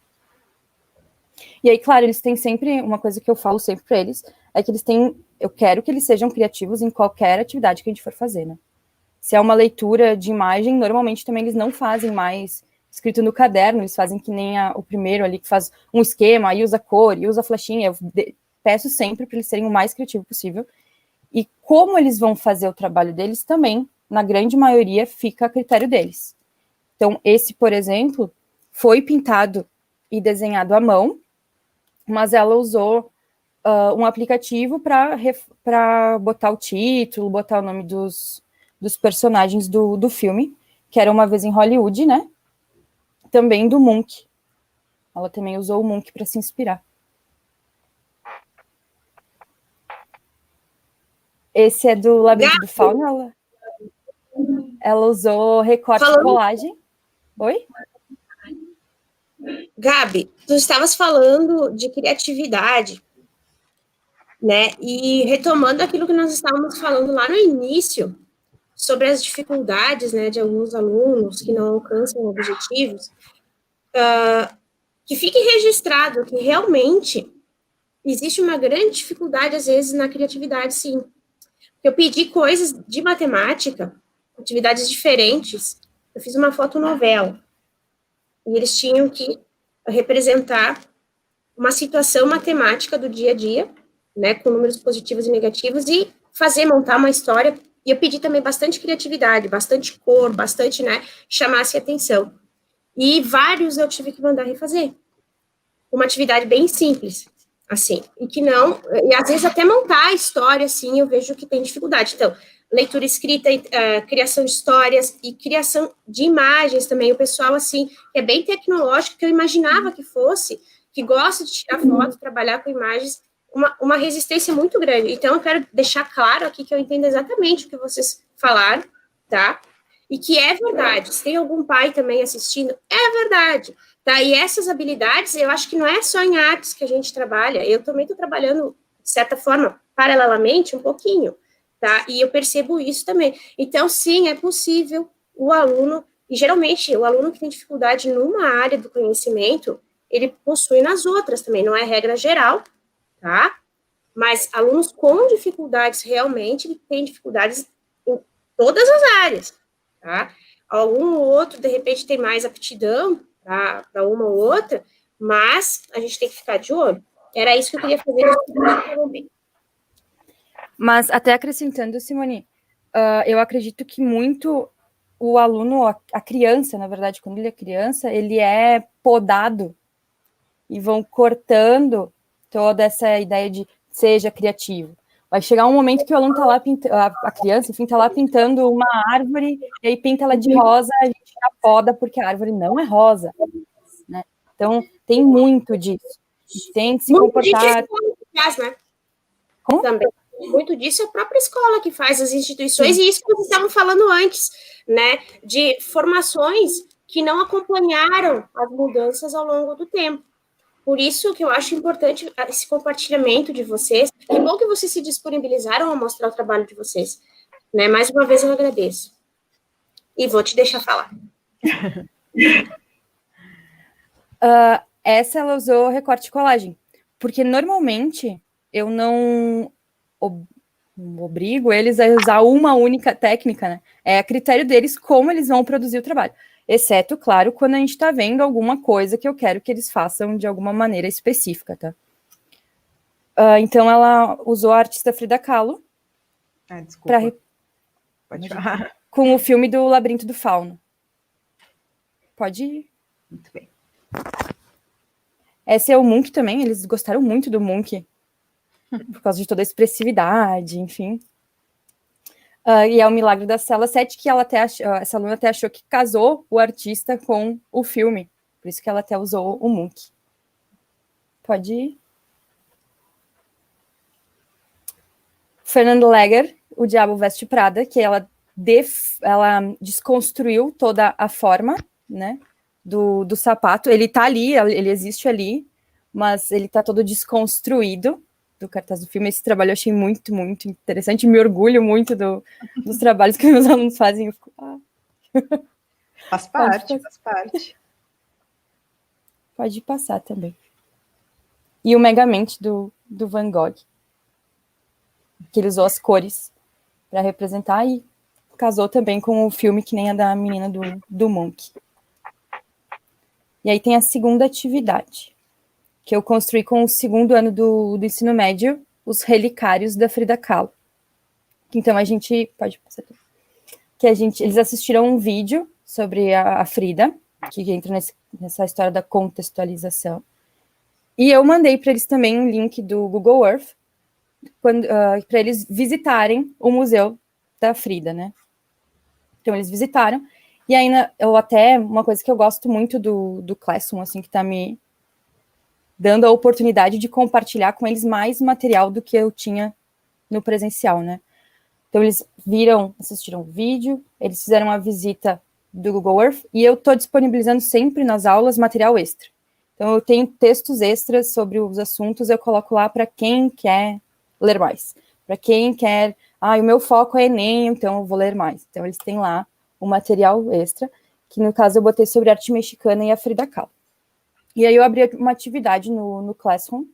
E aí, claro, eles têm sempre, uma coisa que eu falo sempre para eles, é que eu quero que eles sejam criativos em qualquer atividade que a gente for fazer, né? Se é uma leitura de imagem, normalmente também eles não fazem mais escrito no caderno, eles fazem que nem o primeiro ali, que faz um esquema, aí usa cor, e usa flechinha. Eu peço sempre para eles serem o mais criativo possível. E como eles vão fazer o trabalho deles também, na grande maioria, fica a critério deles. Então, esse, por exemplo, foi pintado e desenhado à mão, mas ela usou um aplicativo para botar o título, botar o nome dos personagens do filme, que era Uma Vez em Hollywood, né? Também do Munch. Ela também usou o Munch para se inspirar. Esse é do Labirinto do Fauno. Ela usou recorte e colagem. Oi? Gabi, tu estavas falando de criatividade, né? E retomando aquilo que nós estávamos falando lá no início, sobre as dificuldades, né, de alguns alunos que não alcançam objetivos, que fique registrado que realmente existe uma grande dificuldade, às vezes, na criatividade, sim. Eu pedi coisas de matemática, atividades diferentes. Eu fiz uma fotonovela. E eles tinham que representar uma situação matemática do dia a dia, né, com números positivos e negativos, e montar uma história. E eu pedi também bastante criatividade, bastante cor, bastante, né, chamasse atenção. E vários eu tive que mandar refazer. Uma atividade bem simples, assim, e às vezes até montar a história, assim, eu vejo que tem dificuldade. Então, leitura escrita, criação de histórias e criação de imagens também. O pessoal, assim, que é bem tecnológico, que eu imaginava que fosse, que gosta de tirar foto, trabalhar com imagens, uma resistência muito grande. Então, eu quero deixar claro aqui que eu entendo exatamente o que vocês falaram, tá? E que é verdade. Se tem algum pai também assistindo, é verdade. Tá? E essas habilidades, eu acho que não é só em artes que a gente trabalha. Eu também estou trabalhando, de certa forma, paralelamente, um pouquinho. Tá? E eu percebo isso também. Então, sim, é possível o aluno, e geralmente o aluno que tem dificuldade numa área do conhecimento, ele possui nas outras também, não é regra geral, tá? Mas alunos com dificuldades realmente têm dificuldades em todas as áreas, tá? Algum outro, de repente, tem mais aptidão para uma ou outra, mas a gente tem que ficar de olho. Era isso que eu queria fazer. Mas até acrescentando, Simone, eu acredito que muito o aluno, a criança, na verdade, quando ele é criança, ele é podado e vão cortando toda essa ideia de seja criativo. Vai chegar um momento que o aluno está lá pintando, a criança, enfim, está lá pintando uma árvore, e aí pinta ela de rosa, a gente já poda porque a árvore não é rosa, né? Então, tem muito disso. Tem que se muito comportar... Disso faz, né? Como? Também. Muito disso é a própria escola que faz, as instituições, e isso que vocês estavam falando antes, né? De formações que não acompanharam as mudanças ao longo do tempo. Por isso que eu acho importante esse compartilhamento de vocês. Que bom que vocês se disponibilizaram a mostrar o trabalho de vocês. Né? Mais uma vez eu agradeço. E vou te deixar falar. Essa ela usou recorte e colagem. Porque normalmente eu não obrigo eles a usar uma única técnica, né? É a critério deles como eles vão produzir o trabalho. Exceto, claro, quando a gente está vendo alguma coisa que eu quero que eles façam de alguma maneira específica, tá? Então, ela usou a artista Frida Kahlo Desculpa. Pode falar. Com o filme do Labirinto do Fauno. Pode ir. Muito bem. Esse é o Munch também, eles gostaram muito do Munch, por causa de toda a expressividade, enfim. E é o Milagre da Cela 7, que ela até essa aluna até achou que casou o artista com o filme, por isso que ela até usou o Munch. Pode ir. Fernanda Legger, O Diabo Veste Prada, que ela desconstruiu toda a forma, né, do sapato. Ele tá ali, ele existe ali, mas ele tá todo desconstruído do cartaz do filme. Esse trabalho eu achei muito, muito interessante. Me orgulho muito dos trabalhos que meus alunos fazem. Eu fico, Faz parte. Pode passar também. E o Megamente do Van Gogh, que ele usou as cores para representar e casou também com o filme, que nem a da menina do Munch. E aí tem a segunda atividade, que eu construí com o segundo ano do ensino médio, os relicários da Frida Kahlo. Então a gente, pode passar aqui, eles assistiram um vídeo sobre a Frida, que entra nessa história da contextualização, e eu mandei para eles também um link do Google Earth, para eles visitarem o museu da Frida, né? Então eles visitaram, e aí uma coisa que eu gosto muito do Classroom, assim, que está me dando a oportunidade de compartilhar com eles mais material do que eu tinha no presencial, né? Então eles assistiram o vídeo, eles fizeram a visita do Google Earth, e eu estou disponibilizando sempre nas aulas material extra. Então eu tenho textos extras sobre os assuntos, eu coloco lá para quem quer ler mais. Para quem quer, o meu foco é Enem, então eu vou ler mais. Então eles têm lá o material extra, que no caso eu botei sobre arte mexicana e a Frida Kahlo. E aí eu abri uma atividade no Classroom,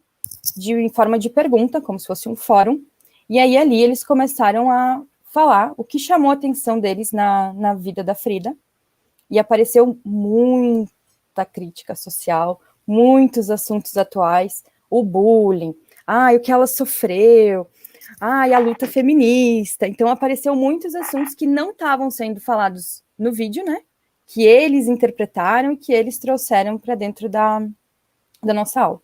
em forma de pergunta, como se fosse um fórum, e aí ali eles começaram a falar o que chamou a atenção deles na vida da Frida, e apareceu muita crítica social, muitos assuntos atuais, o bullying, o que ela sofreu, e a luta feminista. Então apareceu muitos assuntos que não estavam sendo falados no vídeo, né? Que eles interpretaram e que eles trouxeram para dentro da nossa aula.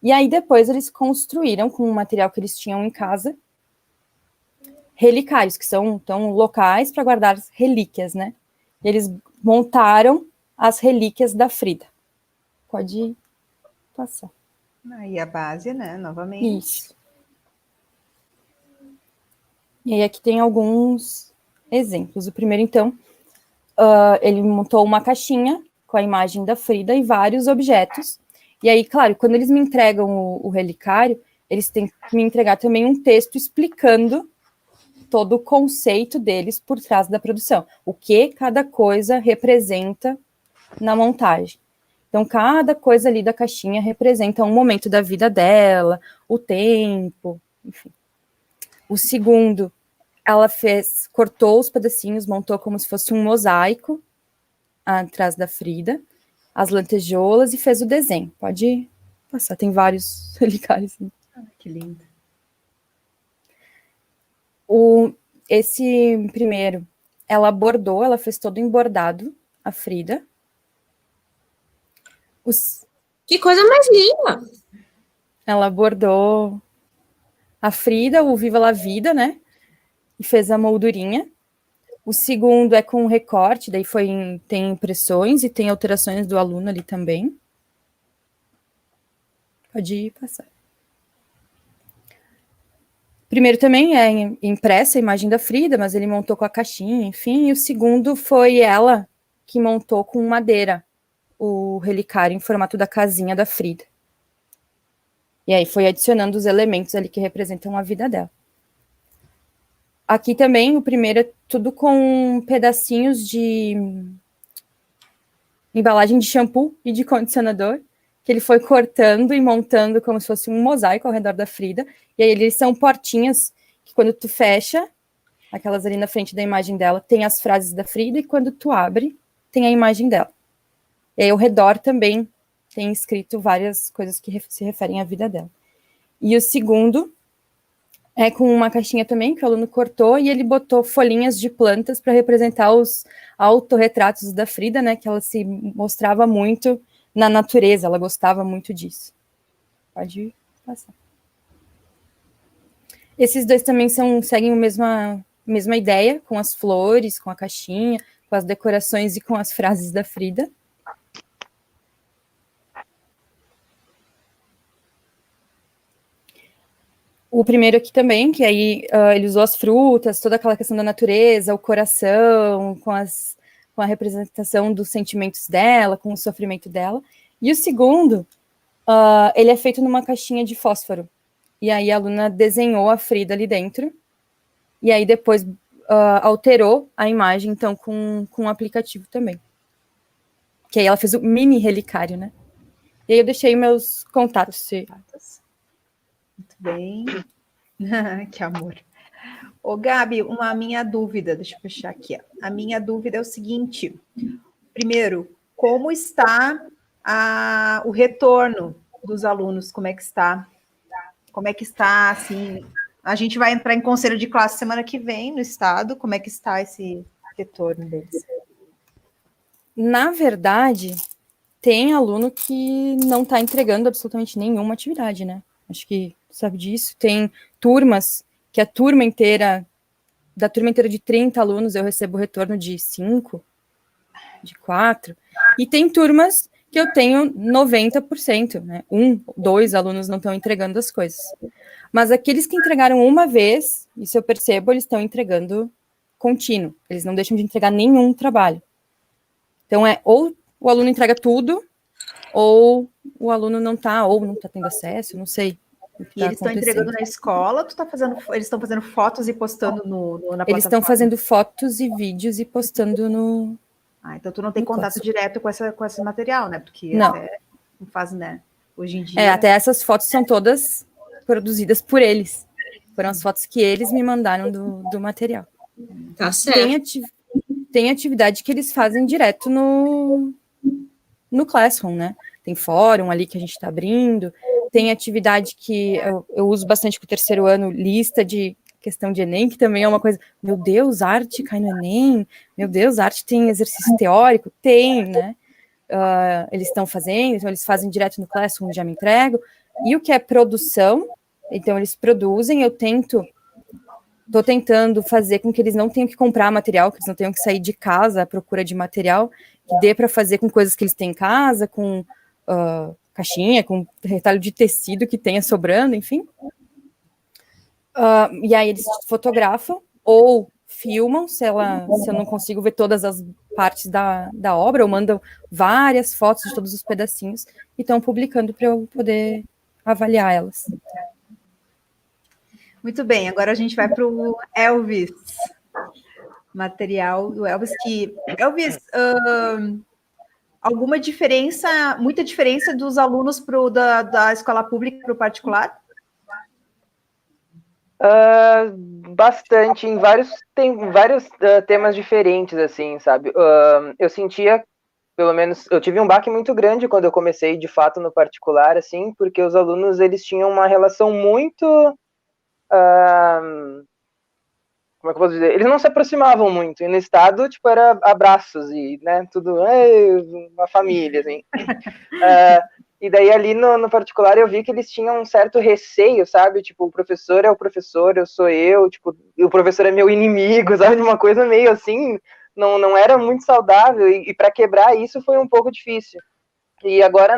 E aí depois eles construíram, com o material que eles tinham em casa, relicários, que são locais para guardar relíquias, né? E eles montaram as relíquias da Frida. Pode passar. Aí a base, né, novamente. Isso. E aí aqui tem alguns exemplos. O primeiro, então, ele montou uma caixinha com a imagem da Frida e vários objetos. E aí, claro, quando eles me entregam o relicário, eles têm que me entregar também um texto explicando todo o conceito deles por trás da produção. O que cada coisa representa na montagem. Então, cada coisa ali da caixinha representa um momento da vida dela, o tempo, enfim. O segundo, ela cortou os pedacinhos, montou como se fosse um mosaico atrás da Frida, as lantejoulas e fez o desenho. Pode passar, tem vários relicários. Que lindo. Esse primeiro, ela bordou, ela fez todo embordado, a Frida. Que coisa mais linda! Ela bordou a Frida, o Viva la Vida, né? E fez a moldurinha. O segundo é com recorte, daí tem impressões e tem alterações do aluno ali também. Pode ir passar. Primeiro também é impressa a imagem da Frida, mas ele montou com a caixinha, enfim. E o segundo foi ela que montou com madeira o relicário em formato da casinha da Frida. E aí foi adicionando os elementos ali que representam a vida dela. Aqui também, o primeiro é tudo com pedacinhos de embalagem de shampoo e de condicionador, que ele foi cortando e montando como se fosse um mosaico ao redor da Frida. E aí eles são portinhas que quando tu fecha, aquelas ali na frente da imagem dela, tem as frases da Frida, e quando tu abre, tem a imagem dela. E aí ao redor também tem escrito várias coisas que se referem à vida dela. E o segundo É com uma caixinha também, que o aluno cortou, e ele botou folhinhas de plantas para representar os autorretratos da Frida, né? Que ela se mostrava muito na natureza, ela gostava muito disso. Pode passar. Esses dois também seguem a mesma ideia, com as flores, com a caixinha, com as decorações e com as frases da Frida. O primeiro aqui também, que aí ele usou as frutas, toda aquela questão da natureza, o coração, com a representação dos sentimentos dela, com o sofrimento dela. E o segundo, ele é feito numa caixinha de fósforo. E aí a aluna desenhou a Frida ali dentro, e aí depois alterou a imagem, então, com um aplicativo também. Que aí ela fez o mini relicário, né? E aí eu deixei meus contatos. Muito bem. Que amor. Ô, Gabi, a minha dúvida, deixa eu fechar aqui. Ó. A minha dúvida é o seguinte. Primeiro, como está o retorno dos alunos? Como é que está? Como é que está, assim... A gente vai entrar em conselho de classe semana que vem no estado. Como é que está esse retorno deles? Na verdade, tem aluno que não está entregando absolutamente nenhuma atividade, né? Acho que sabe disso. Tem turmas que da turma inteira de 30 alunos, eu recebo retorno de 5, de 4. E tem turmas que eu tenho 90%, né? 2 alunos não estão entregando as coisas. Mas aqueles que entregaram uma vez, isso eu percebo, eles estão entregando contínuo. Eles não deixam de entregar nenhum trabalho. Então, ou o aluno entrega tudo, ou o aluno não está tendo acesso, não sei. E eles estão entregando na escola, eles estão fazendo fotos e postando na plataforma? Eles estão fazendo fotos e vídeos e postando no... Então tu não tem contato direto com esse material, né? Porque não. Até não faz, né? Hoje em dia... até essas fotos são todas produzidas por eles. Foram as fotos que eles me mandaram do material. Tá certo. Tem atividade que eles fazem direto no Classroom, né? Tem fórum ali que a gente está abrindo, tem atividade que eu uso bastante com o terceiro ano, lista de questão de Enem, que também é uma coisa, meu Deus, arte cai no Enem, meu Deus, arte tem exercício teórico, tem, né? Eles estão fazendo, então eles fazem direto no Classroom, já me entrego, e o que é produção, então eles produzem, estou tentando fazer com que eles não tenham que comprar material, que eles não tenham que sair de casa à procura de material, que dê para fazer com coisas que eles têm em casa, com caixinha, com retalho de tecido que tenha sobrando, enfim. E aí eles fotografam ou filmam, se eu não consigo ver todas as partes da obra, ou mandam várias fotos de todos os pedacinhos e estão publicando para eu poder avaliar elas. Muito bem, agora a gente vai para o Elvis. Material do Elvis, Elvis, alguma diferença, muita diferença dos alunos da escola pública para o particular? Bastante, tem vários temas diferentes, assim, sabe? Eu sentia, pelo menos, eu tive um baque muito grande quando eu comecei, de fato, no particular, assim, porque os alunos, eles tinham uma relação muito... como é que eu posso dizer? Eles não se aproximavam muito, e no estado, tipo, era abraços e, né, tudo, uma família, assim. E daí ali no particular eu vi que eles tinham um certo receio, sabe? Tipo, o professor é o professor, eu sou eu, tipo, e o professor é meu inimigo, sabe? Uma coisa meio assim, não era muito saudável, e para quebrar isso foi um pouco difícil. E agora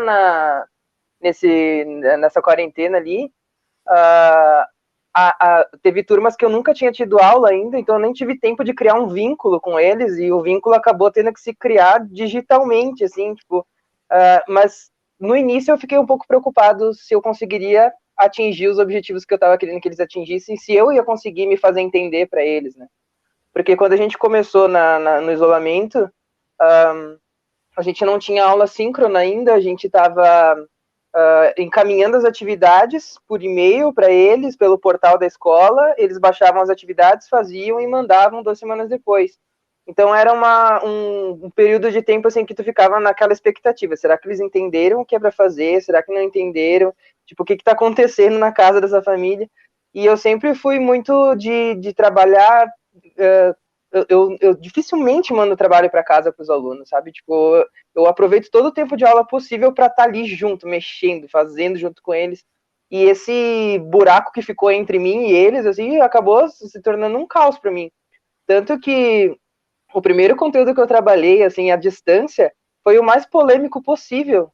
nessa quarentena ali, teve turmas que eu nunca tinha tido aula ainda, então eu nem tive tempo de criar um vínculo com eles, e o vínculo acabou tendo que se criar digitalmente, assim, tipo, mas no início eu fiquei um pouco preocupado se eu conseguiria atingir os objetivos que eu estava querendo que eles atingissem, se eu ia conseguir me fazer entender para eles, né? Porque quando a gente começou no isolamento, a gente não tinha aula síncrona ainda, a gente estava encaminhando as atividades por e-mail para eles, pelo portal da escola, eles baixavam as atividades, faziam e mandavam 2 semanas depois. Então era um período de tempo assim que tu ficava naquela expectativa, será que eles entenderam o que é para fazer, será que não entenderam, tipo, o que está acontecendo na casa dessa família? e eu sempre fui muito de trabalhar, eu dificilmente mando trabalho para casa para os alunos, sabe? Tipo, eu aproveito todo o tempo de aula possível para estar ali junto, mexendo, fazendo junto com eles. E esse buraco que ficou entre mim e eles, assim, acabou se tornando um caos para mim. Tanto que o primeiro conteúdo que eu trabalhei, assim, à distância, foi o mais polêmico possível.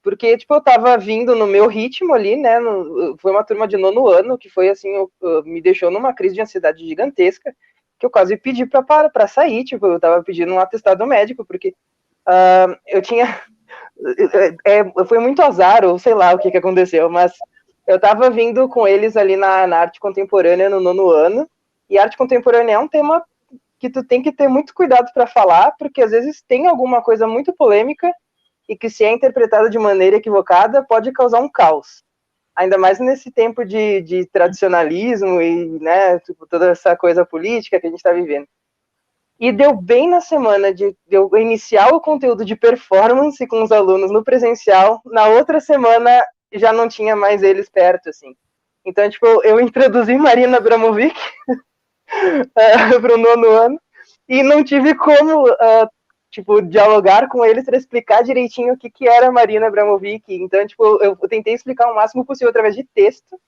Porque, tipo, eu tava vindo no meu ritmo ali, né? Foi uma turma de 9º ano, que foi, assim, me deixou numa crise de ansiedade gigantesca, que eu quase pedi pra sair, tipo, eu tava pedindo um atestado médico, porque eu tinha... foi muito azar, ou sei lá o que aconteceu, mas eu tava vindo com eles ali na arte contemporânea no 9º ano, e arte contemporânea é um tema que tu tem que ter muito cuidado para falar, porque às vezes tem alguma coisa muito polêmica e que, se é interpretada de maneira equivocada, pode causar um caos. Ainda mais nesse tempo de tradicionalismo e, né, tipo, toda essa coisa política que a gente está vivendo. E deu bem na semana de eu iniciar o conteúdo de performance com os alunos no presencial, na outra semana já não tinha mais eles perto, assim. Então, tipo, eu introduzi Marina Abramovic para o 9º ano e não tive como tipo, dialogar com eles para explicar direitinho o que era Marina Abramovic. Então, tipo, eu tentei explicar o máximo possível através de texto,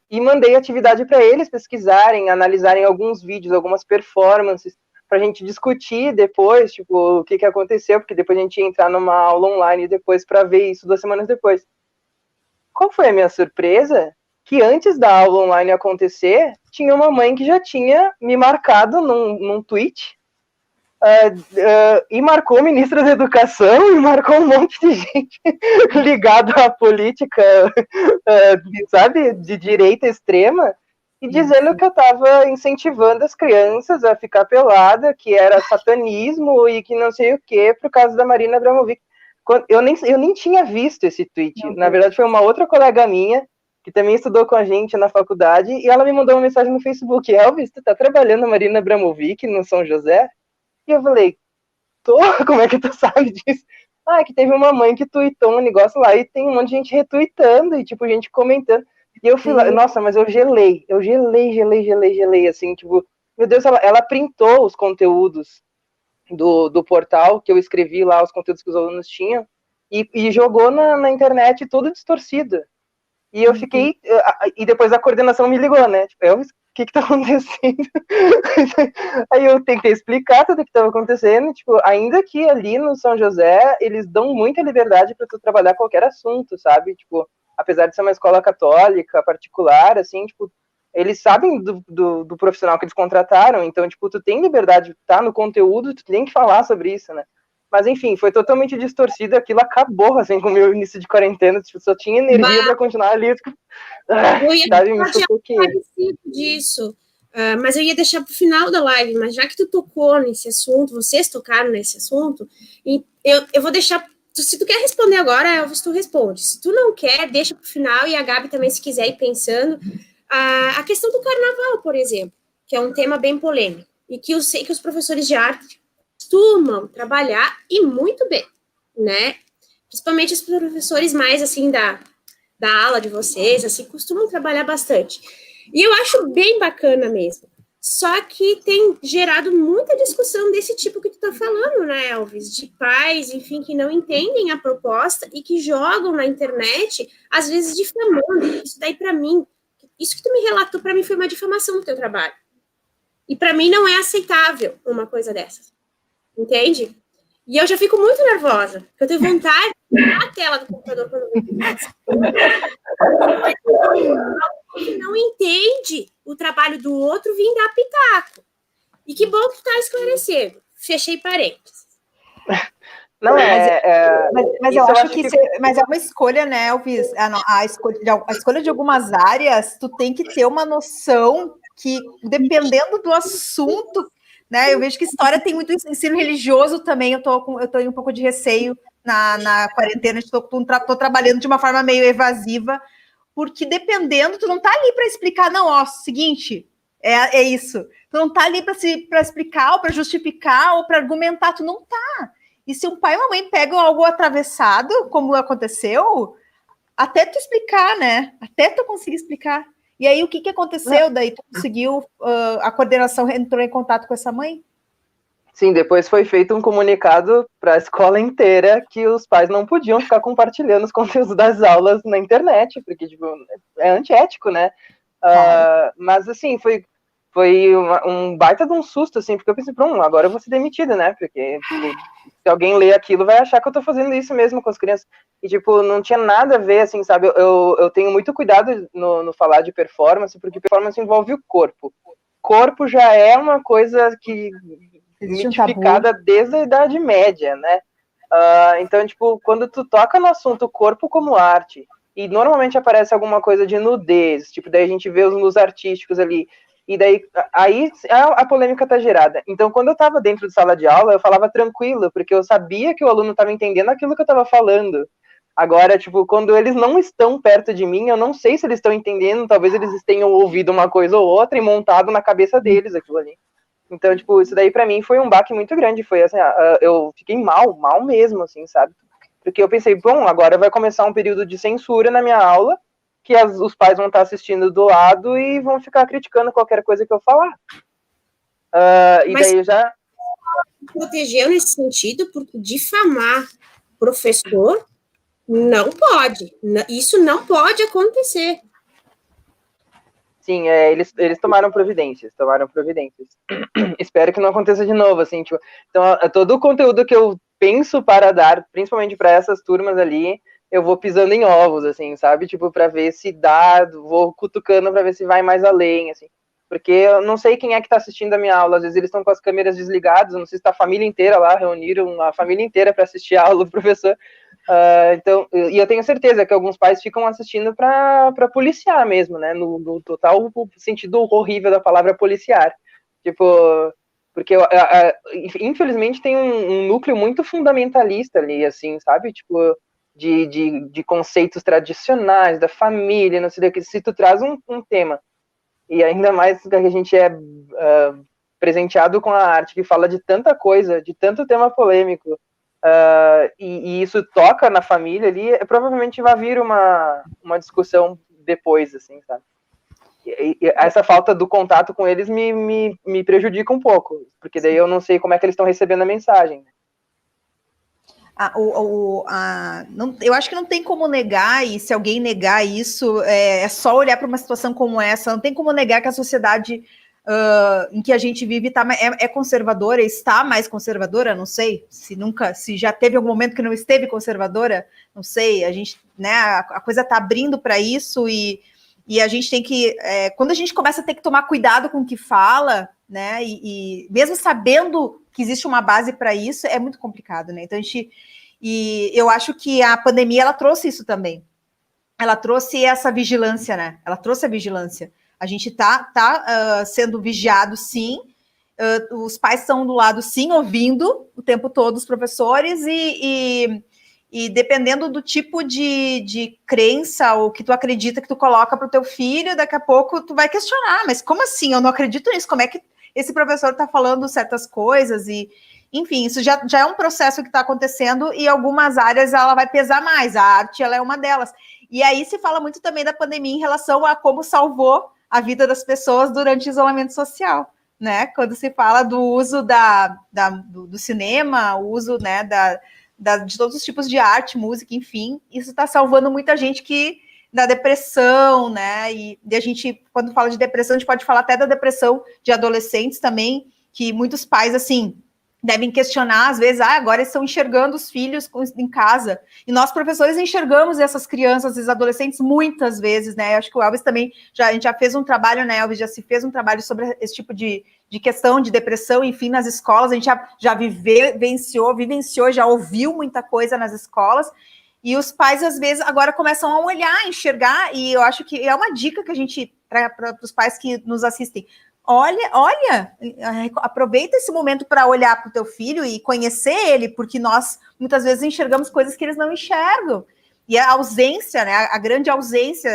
e mandei atividade para eles pesquisarem, analisarem alguns vídeos, algumas performances, para a gente discutir depois, tipo, o que aconteceu, porque depois a gente ia entrar numa aula online depois para ver isso 2 semanas depois. Qual foi a minha surpresa? Que antes da aula online acontecer, tinha uma mãe que já tinha me marcado num tweet, e marcou o ministro da Educação e marcou um monte de gente ligada à política, sabe, de direita extrema, e dizendo que eu estava incentivando as crianças a ficar pelada, que era satanismo e que não sei o que, por causa da Marina Abramovic. Eu nem tinha visto esse tweet. Na verdade, foi uma outra colega minha, que também estudou com a gente na faculdade, e ela me mandou uma mensagem no Facebook: Elvis, tu tá trabalhando a Marina Abramovic no São José? E eu falei, como é que tu sabe disso? Que teve uma mãe que tweetou um negócio lá, e tem um monte de gente retweetando, e tipo, gente comentando. E eu fui lá, nossa, mas eu gelei, assim, tipo, meu Deus, ela printou os conteúdos do portal que eu escrevi lá, os conteúdos que os alunos tinham, e jogou na internet tudo distorcido. E eu fiquei, e depois a coordenação me ligou, né, tipo, Elvis, o que tá acontecendo? Aí eu tentei explicar tudo o que estava acontecendo, tipo, ainda que ali no São José, eles dão muita liberdade para tu trabalhar qualquer assunto, sabe, tipo, apesar de ser uma escola católica, particular, assim, tipo, eles sabem do profissional que eles contrataram, então, tipo, tu tem liberdade, tá no conteúdo, tu tem que falar sobre isso, né. Mas, enfim, foi totalmente distorcido, aquilo acabou, assim, com o meu início de quarentena, tipo, só tinha energia para continuar ali, tipo, eu ia sabe, me sufoquei. disso, mas eu ia deixar para o final da live, mas já que tu tocou nesse assunto, vocês tocaram nesse assunto, eu vou deixar, se tu quer responder agora, Elvis, tu responde, se tu não quer, deixa para o final, e a Gabi também, se quiser ir pensando, a questão do carnaval, por exemplo, que é um tema bem polêmico, e que eu sei que os professores de arte costumam trabalhar, e muito bem, né, principalmente os professores mais, assim, da ala de vocês, assim, costumam trabalhar bastante. E eu acho bem bacana mesmo. Só que tem gerado muita discussão desse tipo que tu tá falando, né, Elvis? De pais, enfim, que não entendem a proposta e que jogam na internet, às vezes difamando. Isso daí, para mim, isso que tu me relatou, para mim, foi uma difamação do teu trabalho. E para mim não é aceitável uma coisa dessas. Entende? E eu já fico muito nervosa, porque eu tenho vontade de tirar a tela do computador quando eu vejo. Não entende o trabalho do outro, vir dar pitaco. E que bom que tu tá esclarecendo. Fechei parênteses. Não, mas eu acho que mas é uma escolha, né, Elvis? A escolha de algumas áreas, tu tem que ter uma noção que, dependendo do assunto, né? Eu vejo que história tem muito ensino religioso também. Eu tô um pouco de receio na quarentena. Tô trabalhando de uma forma meio evasiva, porque dependendo, tu não tá ali para explicar, não, ó, seguinte, é isso. Tu não tá ali para explicar, ou para justificar, ou para argumentar, tu não tá. E se um pai e uma mãe pegam algo atravessado, como aconteceu, até tu explicar, né? Até tu conseguir explicar. E aí, o que aconteceu? Daí tu conseguiu, a coordenação entrou em contato com essa mãe? Sim, depois foi feito um comunicado para a escola inteira que os pais não podiam ficar compartilhando os conteúdos das aulas na internet, porque tipo, é antiético, né? Claro. Mas assim, foi um baita de um susto, assim, porque eu pensei, agora eu vou ser demitida, né? Porque tipo, se alguém ler aquilo vai achar que eu tô fazendo isso mesmo com as crianças. E tipo, não tinha nada a ver, assim, sabe? Eu tenho muito cuidado no falar de performance, porque performance envolve o corpo. Corpo já é uma coisa que mitificada desde a Idade Média, né? Então, tipo, quando tu toca no assunto corpo como arte, e normalmente aparece alguma coisa de nudez, tipo, daí a gente vê os artísticos ali, e daí, aí a polêmica tá gerada. Então, quando eu tava dentro de sala de aula, eu falava tranquilo, porque eu sabia que o aluno tava entendendo aquilo que eu tava falando. Agora, tipo, quando eles não estão perto de mim, eu não sei se eles estão entendendo, talvez eles tenham ouvido uma coisa ou outra e montado na cabeça deles aquilo ali. Então, tipo, isso daí pra mim foi um baque muito grande, foi assim, eu fiquei mal mesmo, assim, sabe? Porque eu pensei, agora vai começar um período de censura na minha aula, que os pais vão estar assistindo do lado e vão ficar criticando qualquer coisa que eu falar. E Mas daí já... protegeu nesse sentido, porque difamar professor não pode. Isso não pode acontecer. Sim, eles tomaram providências. Espero que não aconteça de novo, assim, tipo, então, todo o conteúdo que eu penso para dar, principalmente para essas turmas ali, eu vou pisando em ovos, assim, sabe, tipo, para ver se dá, vou cutucando para ver se vai mais além, assim, porque eu não sei quem é que tá assistindo a minha aula, às vezes eles estão com as câmeras desligadas, não sei se tá a família inteira lá, reuniram a família inteira para assistir a aula do professor. Então, e eu tenho certeza que alguns pais ficam assistindo para policiar mesmo, né? No total sentido horrível da palavra policiar. Tipo, porque infelizmente tem um núcleo muito fundamentalista ali, assim, sabe? Tipo, de conceitos tradicionais, da família, não sei o que. Se tu traz um tema, e ainda mais que a gente é presenteado com a arte que fala de tanta coisa, de tanto tema polêmico, e isso toca na família ali, provavelmente vai vir uma discussão depois, assim, sabe? E essa falta do contato com eles me prejudica um pouco, porque daí eu não sei como é que eles estão recebendo a mensagem. Eu acho que não tem como negar, e se alguém negar isso, é só olhar para uma situação como essa, não tem como negar que a sociedade em que a gente vive é conservadora, está mais conservadora, não sei, se já teve algum momento que não esteve conservadora, não sei, a gente, né, a coisa está abrindo para isso, e a gente tem que, quando a gente começa a ter que tomar cuidado com o que fala, né, e mesmo sabendo que existe uma base para isso, é muito complicado, né, então e eu acho que a pandemia, ela trouxe isso também, ela trouxe essa vigilância, né, ela trouxe a vigilância. A gente tá sendo vigiado, sim. Os pais estão do lado, sim, ouvindo o tempo todo os professores e dependendo do tipo de crença ou que tu acredita que tu coloca para o teu filho, daqui a pouco tu vai questionar, mas como assim? Eu não acredito nisso. Como é que esse professor está falando certas coisas? E, enfim, isso já é um processo que está acontecendo e algumas áreas ela vai pesar mais. A arte, ela é uma delas. E aí se fala muito também da pandemia em relação a como salvou a vida das pessoas durante o isolamento social, né? Quando se fala do uso do cinema, o uso, né, de todos os tipos de arte, música, enfim, isso está salvando muita gente da depressão, né? E a gente, quando fala de depressão, a gente pode falar até da depressão de adolescentes também, que muitos pais, assim, devem questionar, às vezes, agora eles estão enxergando os filhos em casa, e nós, professores, enxergamos essas crianças, esses adolescentes, muitas vezes, né, acho que o Elvis também, a gente já fez um trabalho, né, Elvis, já se fez um trabalho sobre esse tipo de questão de depressão, enfim, nas escolas, a gente já vivenciou, já ouviu muita coisa nas escolas, e os pais, às vezes, agora começam a olhar, a enxergar, e eu acho que é uma dica que a gente, para os pais que nos assistem, olha, aproveita esse momento para olhar para o teu filho e conhecer ele, porque nós muitas vezes enxergamos coisas que eles não enxergam. E a ausência, né? A grande ausência,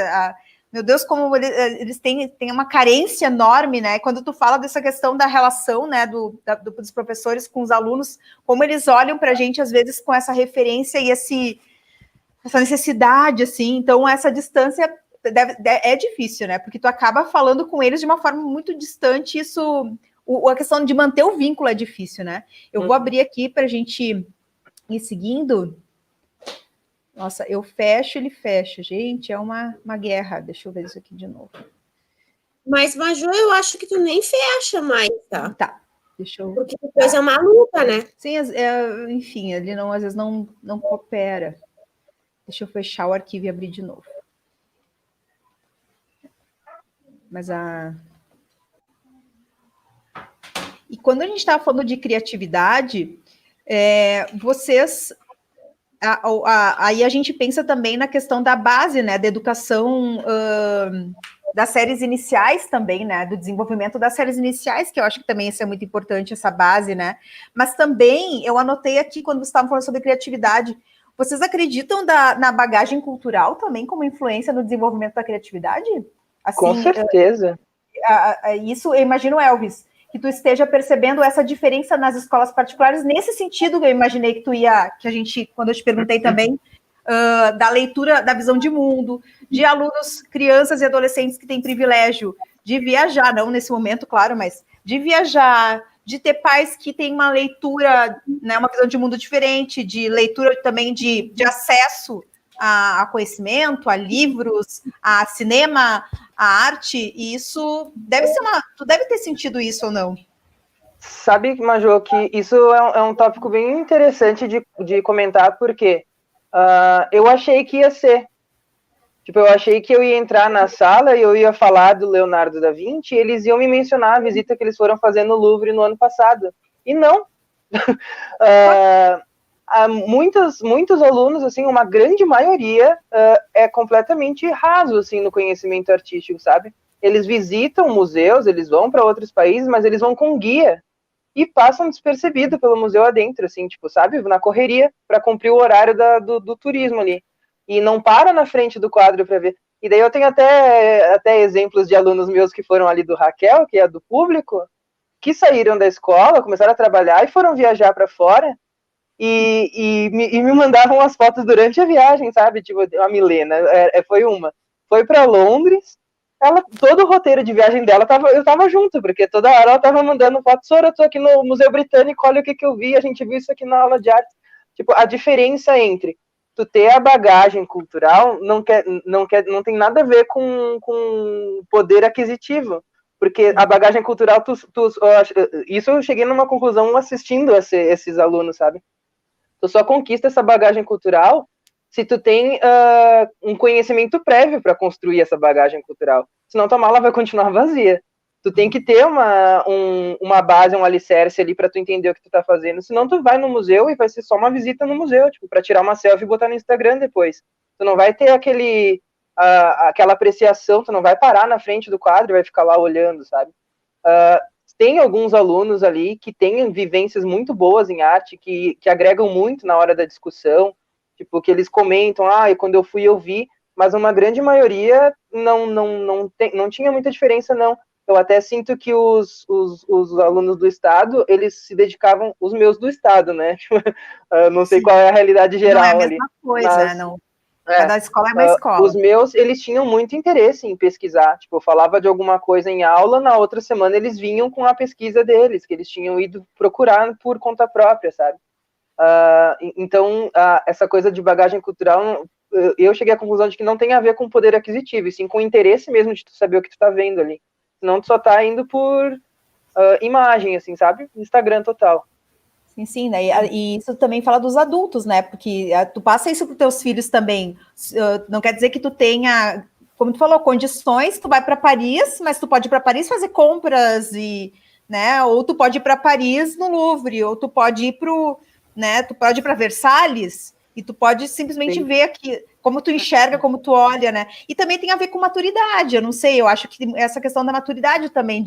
meu Deus, como eles têm uma carência enorme, né? Quando tu fala dessa questão da relação, né, dos professores com os alunos, como eles olham para a gente, às vezes, com essa referência e essa necessidade, assim. Então, essa distância é difícil, né? Porque tu acaba falando com eles de uma forma muito distante, isso... a questão de manter o vínculo é difícil, né? Eu vou abrir aqui para a gente ir seguindo. Nossa, eu fecho, ele fecha. Gente, é uma guerra. Deixa eu ver isso aqui de novo. Mas, Maju, eu acho que tu nem fecha mais, tá? Tá, deixa eu... Porque depois é uma luta, né? Sim, enfim, ele não, às vezes não coopera. Deixa eu fechar o arquivo e abrir de novo. Mas E quando a gente estava falando de criatividade, vocês... aí a gente pensa também na questão da base, né, da educação das séries iniciais também, né, do desenvolvimento das séries iniciais, que eu acho que também isso é muito importante, essa base, né, mas também eu anotei aqui, quando vocês estavam falando sobre criatividade, vocês acreditam na bagagem cultural também como influência no desenvolvimento da criatividade? Assim, com certeza. Isso, eu imagino, Elvis, que tu esteja percebendo essa diferença nas escolas particulares, nesse sentido, eu imaginei que quando eu te perguntei também, da leitura, da visão de mundo, de alunos, crianças e adolescentes que têm privilégio de viajar, não nesse momento, claro, mas de viajar, de ter pais que têm uma leitura, né, uma visão de mundo diferente, de leitura também de acesso a conhecimento, a livros, a cinema, a arte, e isso deve ser tu deve ter sentido isso ou não? Sabe, Maju, que isso é um tópico bem interessante de comentar, porque eu achei que ia ser. Tipo, eu achei que eu ia entrar na sala e eu ia falar do Leonardo da Vinci e eles iam me mencionar a visita que eles foram fazer no Louvre no ano passado. E não. Muitos alunos, assim, uma grande maioria é completamente raso, assim, no conhecimento artístico, sabe? Eles visitam museus, eles vão para outros países, mas eles vão com guia e passam despercebido pelo museu adentro, assim, tipo, sabe? Na correria para cumprir o horário do turismo ali. E não para na frente do quadro para ver. E daí eu tenho até exemplos de alunos meus que foram ali do Raquel, que é do público, que saíram da escola, começaram a trabalhar e foram viajar para fora e me mandavam as fotos durante a viagem, sabe? Tipo, a Milena, foi para Londres, todo o roteiro de viagem dela, eu tava junto, porque toda hora ela tava mandando foto, Sora, eu tô aqui no Museu Britânico, olha o que eu vi, a gente viu isso aqui na aula de arte. Tipo, a diferença entre tu ter a bagagem cultural não tem nada a ver com poder aquisitivo, porque a bagagem cultural, isso eu cheguei numa conclusão assistindo esses alunos, sabe? Tu só conquista essa bagagem cultural se tu tem um conhecimento prévio para construir essa bagagem cultural. Senão tua mala vai continuar vazia. Tu tem que ter uma base, um alicerce ali para tu entender o que tu tá fazendo. Senão tu vai no museu e vai ser só uma visita no museu, tipo, para tirar uma selfie e botar no Instagram depois. Tu não vai ter aquela apreciação, tu não vai parar na frente do quadro e vai ficar lá olhando, sabe? Tem alguns alunos ali que têm vivências muito boas em arte, que agregam muito na hora da discussão, tipo, que eles comentam, quando eu fui eu vi, mas uma grande maioria não tinha muita diferença, não. Eu até sinto que os alunos do Estado, eles se dedicavam, os meus do Estado, né? Não sei qual é a realidade geral ali. Não é a mesma coisa, né? Não. Cada escola é uma escola. Os meus, eles tinham muito interesse em pesquisar. Tipo, eu falava de alguma coisa em aula, na outra semana eles vinham com a pesquisa deles, que eles tinham ido procurar por conta própria, sabe? Então, essa coisa de bagagem cultural, eu cheguei à conclusão de que não tem a ver com poder aquisitivo, e sim com o interesse mesmo de tu saber o que tu tá vendo ali. Senão tu só tá indo por imagem, assim, sabe? Instagram total. Sim, né? E isso também fala dos adultos, né? Porque tu passa isso para os teus filhos também. Não quer dizer que tu tenha, como tu falou, condições, tu vai para Paris, mas tu pode ir para Paris fazer compras, né? Ou tu pode ir para Paris no Louvre, ou tu pode ir tu pode ir para Versalhes, e tu pode simplesmente Sim. ver aqui como tu enxerga, como tu olha, né? E também tem a ver com maturidade, eu não sei, eu acho que essa questão da maturidade também,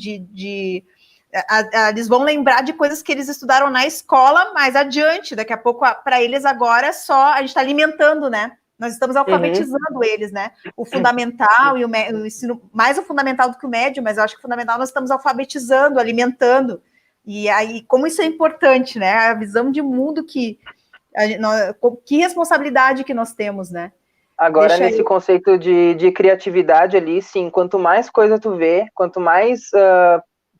eles vão lembrar de coisas que eles estudaram na escola mais adiante, daqui a pouco, para eles agora a gente está alimentando, né? Nós estamos alfabetizando eles, né? O fundamental e o ensino, mais o fundamental do que o médio, mas eu acho que o fundamental nós estamos alfabetizando, alimentando, e aí, como isso é importante, né? A visão de mundo que Que responsabilidade que nós temos, né? Agora, nesse conceito de criatividade ali, sim, quanto mais coisa tu vê, quanto mais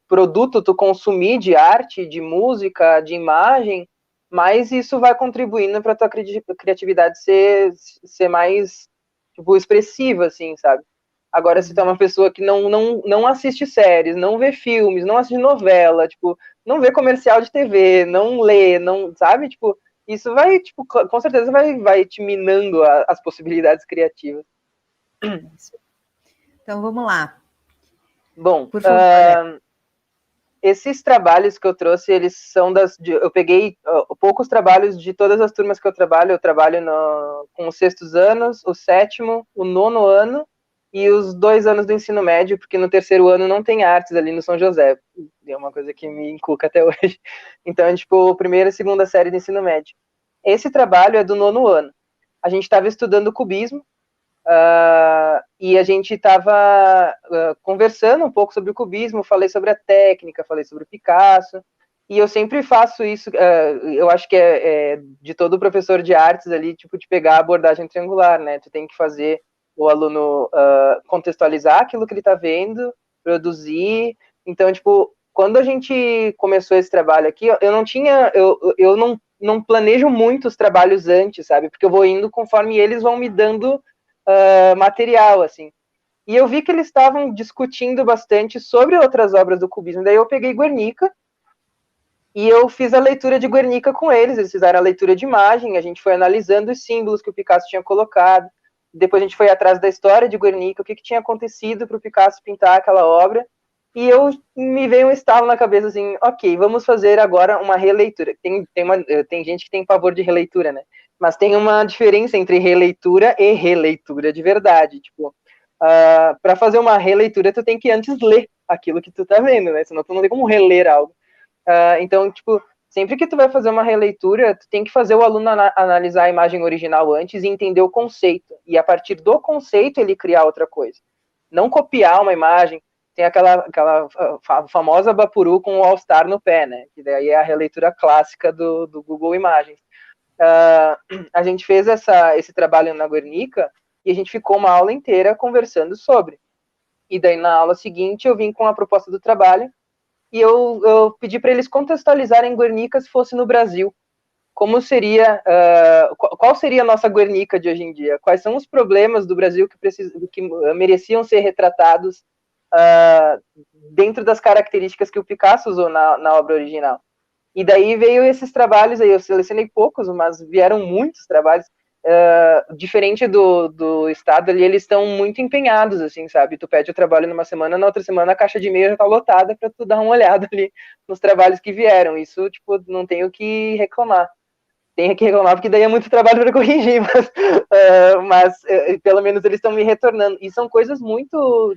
produto tu consumir de arte, de música, de imagem, mais isso vai contribuindo para tua criatividade ser mais, tipo, expressiva, assim, sabe? Agora, se tu é uma pessoa que não assiste séries, não vê filmes, não assiste novela, tipo, não vê comercial de TV, não lê, não, sabe? Tipo, isso vai, tipo, com certeza vai te minando as possibilidades criativas. Então, vamos lá. Bom, por favor, esses trabalhos que eu trouxe, eles são eu peguei poucos trabalhos de todas as turmas que eu trabalho com os 6º anos, o 7º, o 9º ano e os 2 anos do ensino médio, porque no 3º ano não tem artes ali no São José. É uma coisa que me inculca até hoje. Então, é tipo, primeira e segunda série do ensino médio. Esse trabalho é do 9º ano. A gente estava estudando cubismo, e a gente estava conversando um pouco sobre o cubismo, falei sobre a técnica, falei sobre o Picasso, e eu sempre faço isso, eu acho que é de todo professor de artes ali, tipo, de pegar a abordagem triangular, né? Tu tem que fazer o aluno contextualizar aquilo que ele está vendo, produzir. Então, tipo, quando a gente começou esse trabalho aqui, eu não planejo muito os trabalhos antes, sabe? Porque eu vou indo conforme eles vão me dando material, assim. E eu vi que eles estavam discutindo bastante sobre outras obras do cubismo. Daí eu peguei Guernica e eu fiz a leitura de Guernica com eles fizeram a leitura de imagem, a gente foi analisando os símbolos que o Picasso tinha colocado, depois a gente foi atrás da história de Guernica, o que tinha acontecido para o Picasso pintar aquela obra, e me veio um estalo na cabeça assim, ok, vamos fazer agora uma releitura. Tem gente que tem pavor de releitura, né? Mas tem uma diferença entre releitura e releitura de verdade. Tipo, para fazer uma releitura, tu tem que antes ler aquilo que tu tá vendo, né? Senão tu não tem como reler algo. Então, tipo, sempre que tu vai fazer uma releitura, tu tem que fazer o aluno analisar a imagem original antes e entender o conceito. E a partir do conceito ele criar outra coisa. Não copiar uma imagem. Tem aquela famosa Bapuru com o All-Star no pé, né? Que daí é a releitura clássica do Google Imagens. A gente fez esse trabalho na Guernica e a gente ficou uma aula inteira conversando sobre. E daí na aula seguinte eu vim com a proposta do trabalho e eu pedi para eles contextualizarem Guernica se fosse no Brasil. Como seria, qual seria a nossa Guernica de hoje em dia? Quais são os problemas do Brasil que mereciam ser retratados dentro das características que o Picasso usou na obra original? E daí veio esses trabalhos aí, eu selecionei poucos, mas vieram muitos trabalhos. Diferente do estado ali, eles estão muito empenhados, assim, sabe? Tu pede o trabalho numa semana, na outra semana a caixa de e-mail já tá lotada para tu dar uma olhada ali nos trabalhos que vieram. Isso, tipo, não tenho que reclamar. Tenho que reclamar porque daí é muito trabalho para corrigir, mas pelo menos eles estão me retornando. E são coisas muito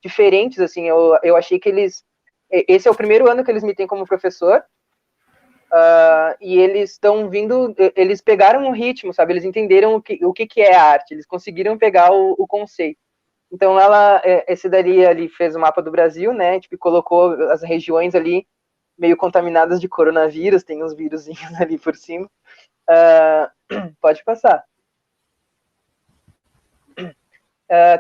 diferentes, assim, eu achei que esse é o primeiro ano que eles me têm como professor, e eles estão vindo, eles pegaram o ritmo, sabe? Eles entenderam o que é arte, eles conseguiram pegar o conceito. Então esse daí ali fez o mapa do Brasil, né? Tipo, colocou as regiões ali meio contaminadas de coronavírus, tem uns vírusinhos ali por cima. Pode passar.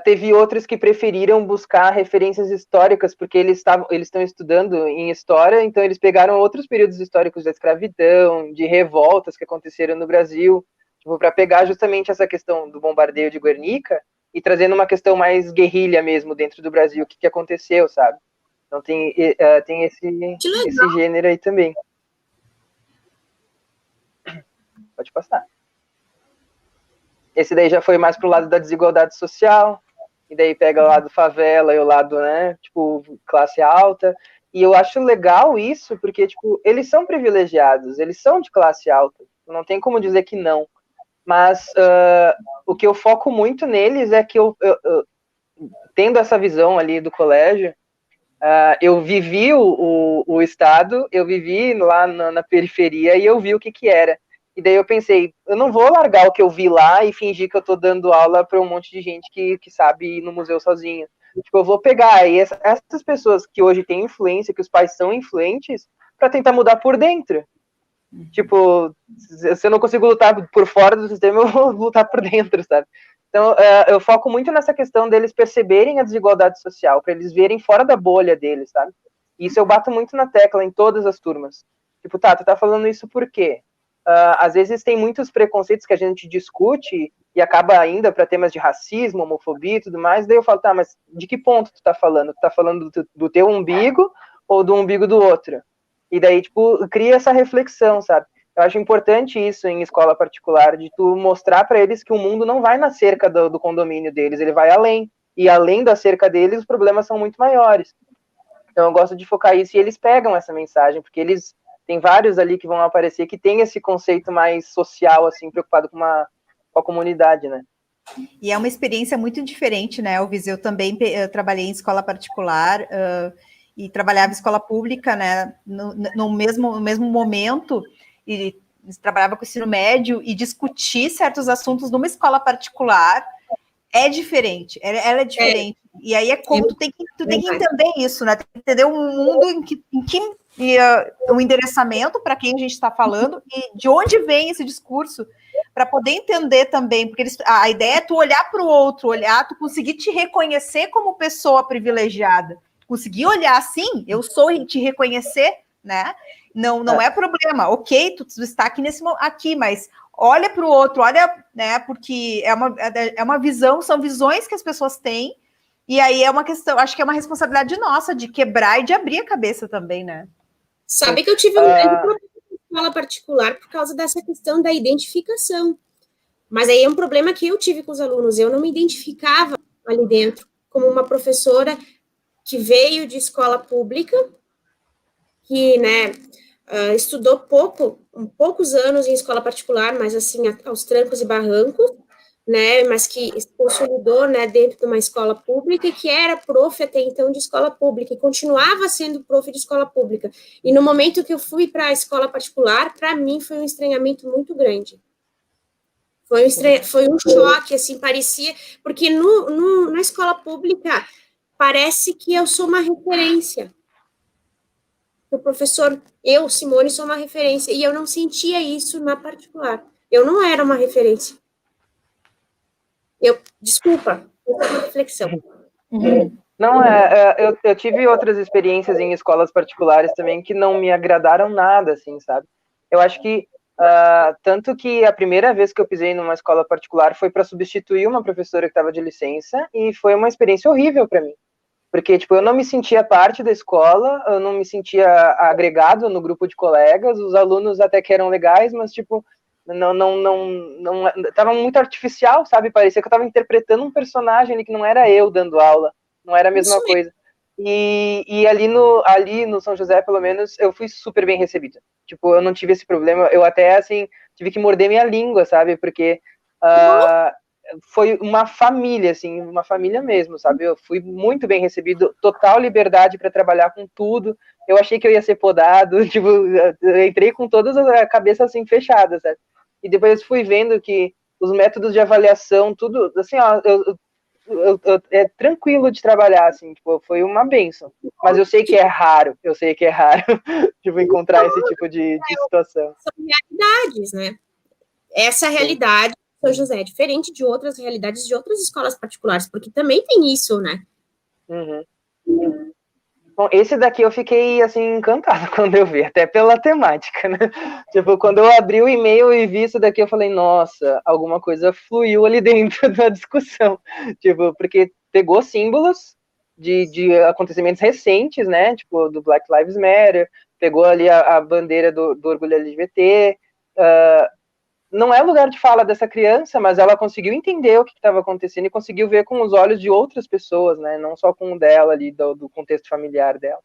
Teve outros que preferiram buscar referências históricas, porque eles estão estudando em história, então eles pegaram outros períodos históricos da escravidão, de revoltas que aconteceram no Brasil, tipo, para pegar justamente essa questão do bombardeio de Guernica e trazendo uma questão mais guerrilha mesmo dentro do Brasil, o que aconteceu, sabe? Então tem esse gênero aí também. Pode passar. Esse daí já foi mais pro lado da desigualdade social, e daí pega o lado favela e o lado, né, tipo, classe alta. E eu acho legal isso, porque, tipo, eles são privilegiados, eles são de classe alta, não tem como dizer que não. Mas o que eu foco muito neles é que eu tendo essa visão ali do colégio, eu vivi o estado, eu vivi lá na periferia e eu vi o que era. E daí eu pensei, eu não vou largar o que eu vi lá e fingir que eu tô dando aula para um monte de gente que sabe ir no museu sozinho. Tipo, eu vou pegar aí essas pessoas que hoje têm influência, que os pais são influentes, para tentar mudar por dentro. Tipo, se eu não consigo lutar por fora do sistema, eu vou lutar por dentro, sabe? Então, eu foco muito nessa questão deles perceberem a desigualdade social, para eles verem fora da bolha deles, sabe? Isso eu bato muito na tecla em todas as turmas. Tipo, tá, tu tá falando isso por quê? Às vezes tem muitos preconceitos que a gente discute e acaba ainda para temas de racismo, homofobia e tudo mais, daí eu falo, tá, mas de que ponto tu tá falando? Tu tá falando do teu umbigo ou do umbigo do outro? E daí, tipo, cria essa reflexão, sabe? Eu acho importante isso em escola particular, de tu mostrar para eles que o mundo não vai na cerca do condomínio deles, ele vai além. E além da cerca deles, os problemas são muito maiores. Então eu gosto de focar isso e eles pegam essa mensagem, porque eles tem vários ali que vão aparecer que tem esse conceito mais social, assim, preocupado com a comunidade, né? E é uma experiência muito diferente, né, Elvis? Eu também trabalhei em escola particular e trabalhava em escola pública, né, no mesmo momento, e trabalhava com o ensino médio, e discutir certos assuntos numa escola particular é diferente, ela é diferente. E aí é como tu tem que entender isso, né? Tem que entender o mundo em que o endereçamento para quem a gente está falando e de onde vem esse discurso, para poder entender também, porque a ideia é tu olhar para o outro, tu conseguir te reconhecer como pessoa privilegiada, conseguir olhar assim, eu sou, e te reconhecer, né? Não é problema, ok, tu está aqui aqui, mas olha para o outro, olha, né? Porque é uma visão, são visões que as pessoas têm, e aí é uma questão, acho que é uma responsabilidade nossa de quebrar e de abrir a cabeça também, né? Sabe que eu tive um grande problema em escola particular por causa dessa questão da identificação. Mas aí é um problema que eu tive com os alunos. Eu não me identificava ali dentro como uma professora que veio de escola pública, que, né, estudou poucos anos em escola particular, mas assim, aos trancos e barrancos, né, mas que se consolidou, né, dentro de uma escola pública e que era prof até então de escola pública e continuava sendo prof de escola pública. E no momento que eu fui para a escola particular, para mim foi um estranhamento muito grande. Foi um choque, assim, parecia, porque na escola pública parece que eu sou uma referência. O professor, eu, Simone, sou uma referência, e eu não sentia isso na particular. Eu não era uma referência. Desculpa, essa é uma reflexão. Não, eu tive outras experiências em escolas particulares também que não me agradaram nada, assim, sabe? Eu acho que, tanto que a primeira vez que eu pisei numa escola particular foi para substituir uma professora que estava de licença, e foi uma experiência horrível para mim. Porque, tipo, eu não me sentia parte da escola, eu não me sentia agregado no grupo de colegas, os alunos até que eram legais, mas, tipo, não tava muito artificial, sabe? Parecia que eu estava interpretando um personagem ali que não era eu dando aula, não era a mesma coisa. E ali no São José, pelo menos, eu fui super bem recebida. Tipo, eu não tive esse problema, eu até, assim, tive que morder minha língua, sabe? Porque foi uma família, assim, uma família mesmo, sabe? Eu fui muito bem recebido, total liberdade para trabalhar com tudo. Eu achei que eu ia ser podado, tipo, eu entrei com todas as cabeças assim fechadas, sabe? E depois fui vendo que os métodos de avaliação, tudo, assim, ó, é tranquilo de trabalhar, assim, tipo, foi uma bênção. Mas eu sei que é raro, tipo, encontrar esse tipo de situação. São realidades, né? Essa realidade São José é diferente de outras realidades de outras escolas particulares, porque também tem isso, né? Bom, esse daqui eu fiquei, assim, encantada quando eu vi, até pela temática, né? Tipo, quando eu abri o e-mail e vi isso daqui, eu falei, nossa, alguma coisa fluiu ali dentro da discussão. Tipo, porque pegou símbolos de acontecimentos recentes, né? Tipo, do Black Lives Matter, pegou ali a bandeira do orgulho LGBT, não é lugar de fala dessa criança, mas ela conseguiu entender o que estava acontecendo e conseguiu ver com os olhos de outras pessoas, né? Não só com o dela ali, do contexto familiar dela.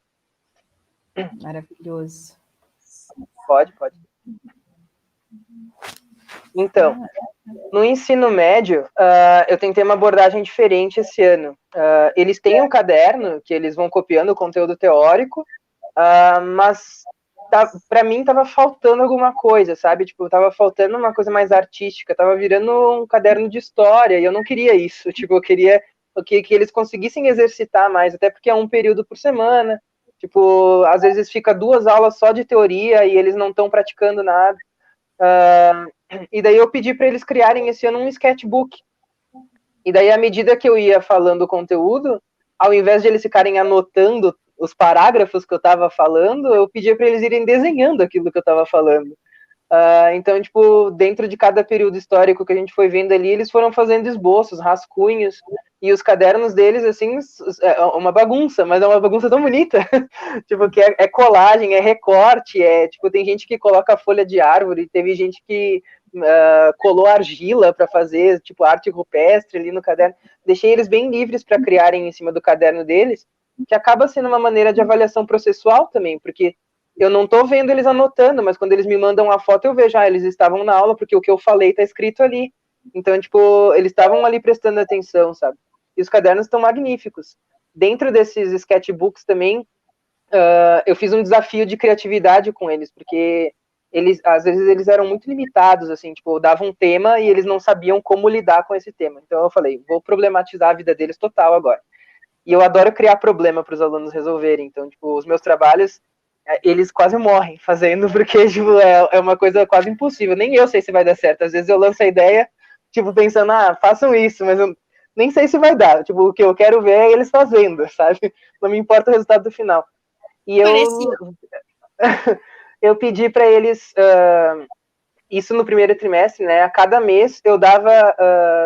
Maravilhoso. Pode. Então, no ensino médio, eu tentei uma abordagem diferente esse ano. Eles têm um caderno que eles vão copiando o conteúdo teórico, mas para mim tava faltando alguma coisa, sabe? Tipo, tava faltando uma coisa mais artística, tava virando um caderno de história, e eu não queria isso. Tipo, eu queria que eles conseguissem exercitar mais, até porque é um período por semana. Tipo, às vezes fica 2 aulas só de teoria e eles não estão praticando nada. E daí eu pedi para eles criarem esse ano um sketchbook. E daí, à medida que eu ia falando o conteúdo, ao invés de eles ficarem anotando os parágrafos que eu estava falando, eu pedia para eles irem desenhando aquilo que eu estava falando. Então, tipo, dentro de cada período histórico que a gente foi vendo ali, eles foram fazendo esboços, rascunhos, e os cadernos deles, assim, é uma bagunça, mas é uma bagunça tão bonita, tipo, que é colagem, é recorte, tipo, tem gente que coloca folha de árvore, teve gente que colou argila para fazer, tipo, arte rupestre ali no caderno. Deixei eles bem livres para criarem em cima do caderno deles, que acaba sendo uma maneira de avaliação processual também, porque eu não estou vendo eles anotando, mas quando eles me mandam a foto, eu vejo, eles estavam na aula, porque o que eu falei está escrito ali. Então, tipo, eles estavam ali prestando atenção, sabe? E os cadernos estão magníficos. Dentro desses sketchbooks também, eu fiz um desafio de criatividade com eles, porque às vezes eles eram muito limitados, assim, tipo, eu dava um tema e eles não sabiam como lidar com esse tema. Então eu falei, vou problematizar a vida deles total agora. E eu adoro criar problema para os alunos resolverem. Então, tipo, os meus trabalhos, eles quase morrem fazendo, porque, tipo, é uma coisa quase impossível. Nem eu sei se vai dar certo. Às vezes eu lanço a ideia, tipo, pensando, façam isso, mas eu nem sei se vai dar. Tipo, o que eu quero ver é eles fazendo, sabe? Não me importa o resultado do final. E eu pedi para eles, isso no primeiro trimestre, né? A cada mês eu dava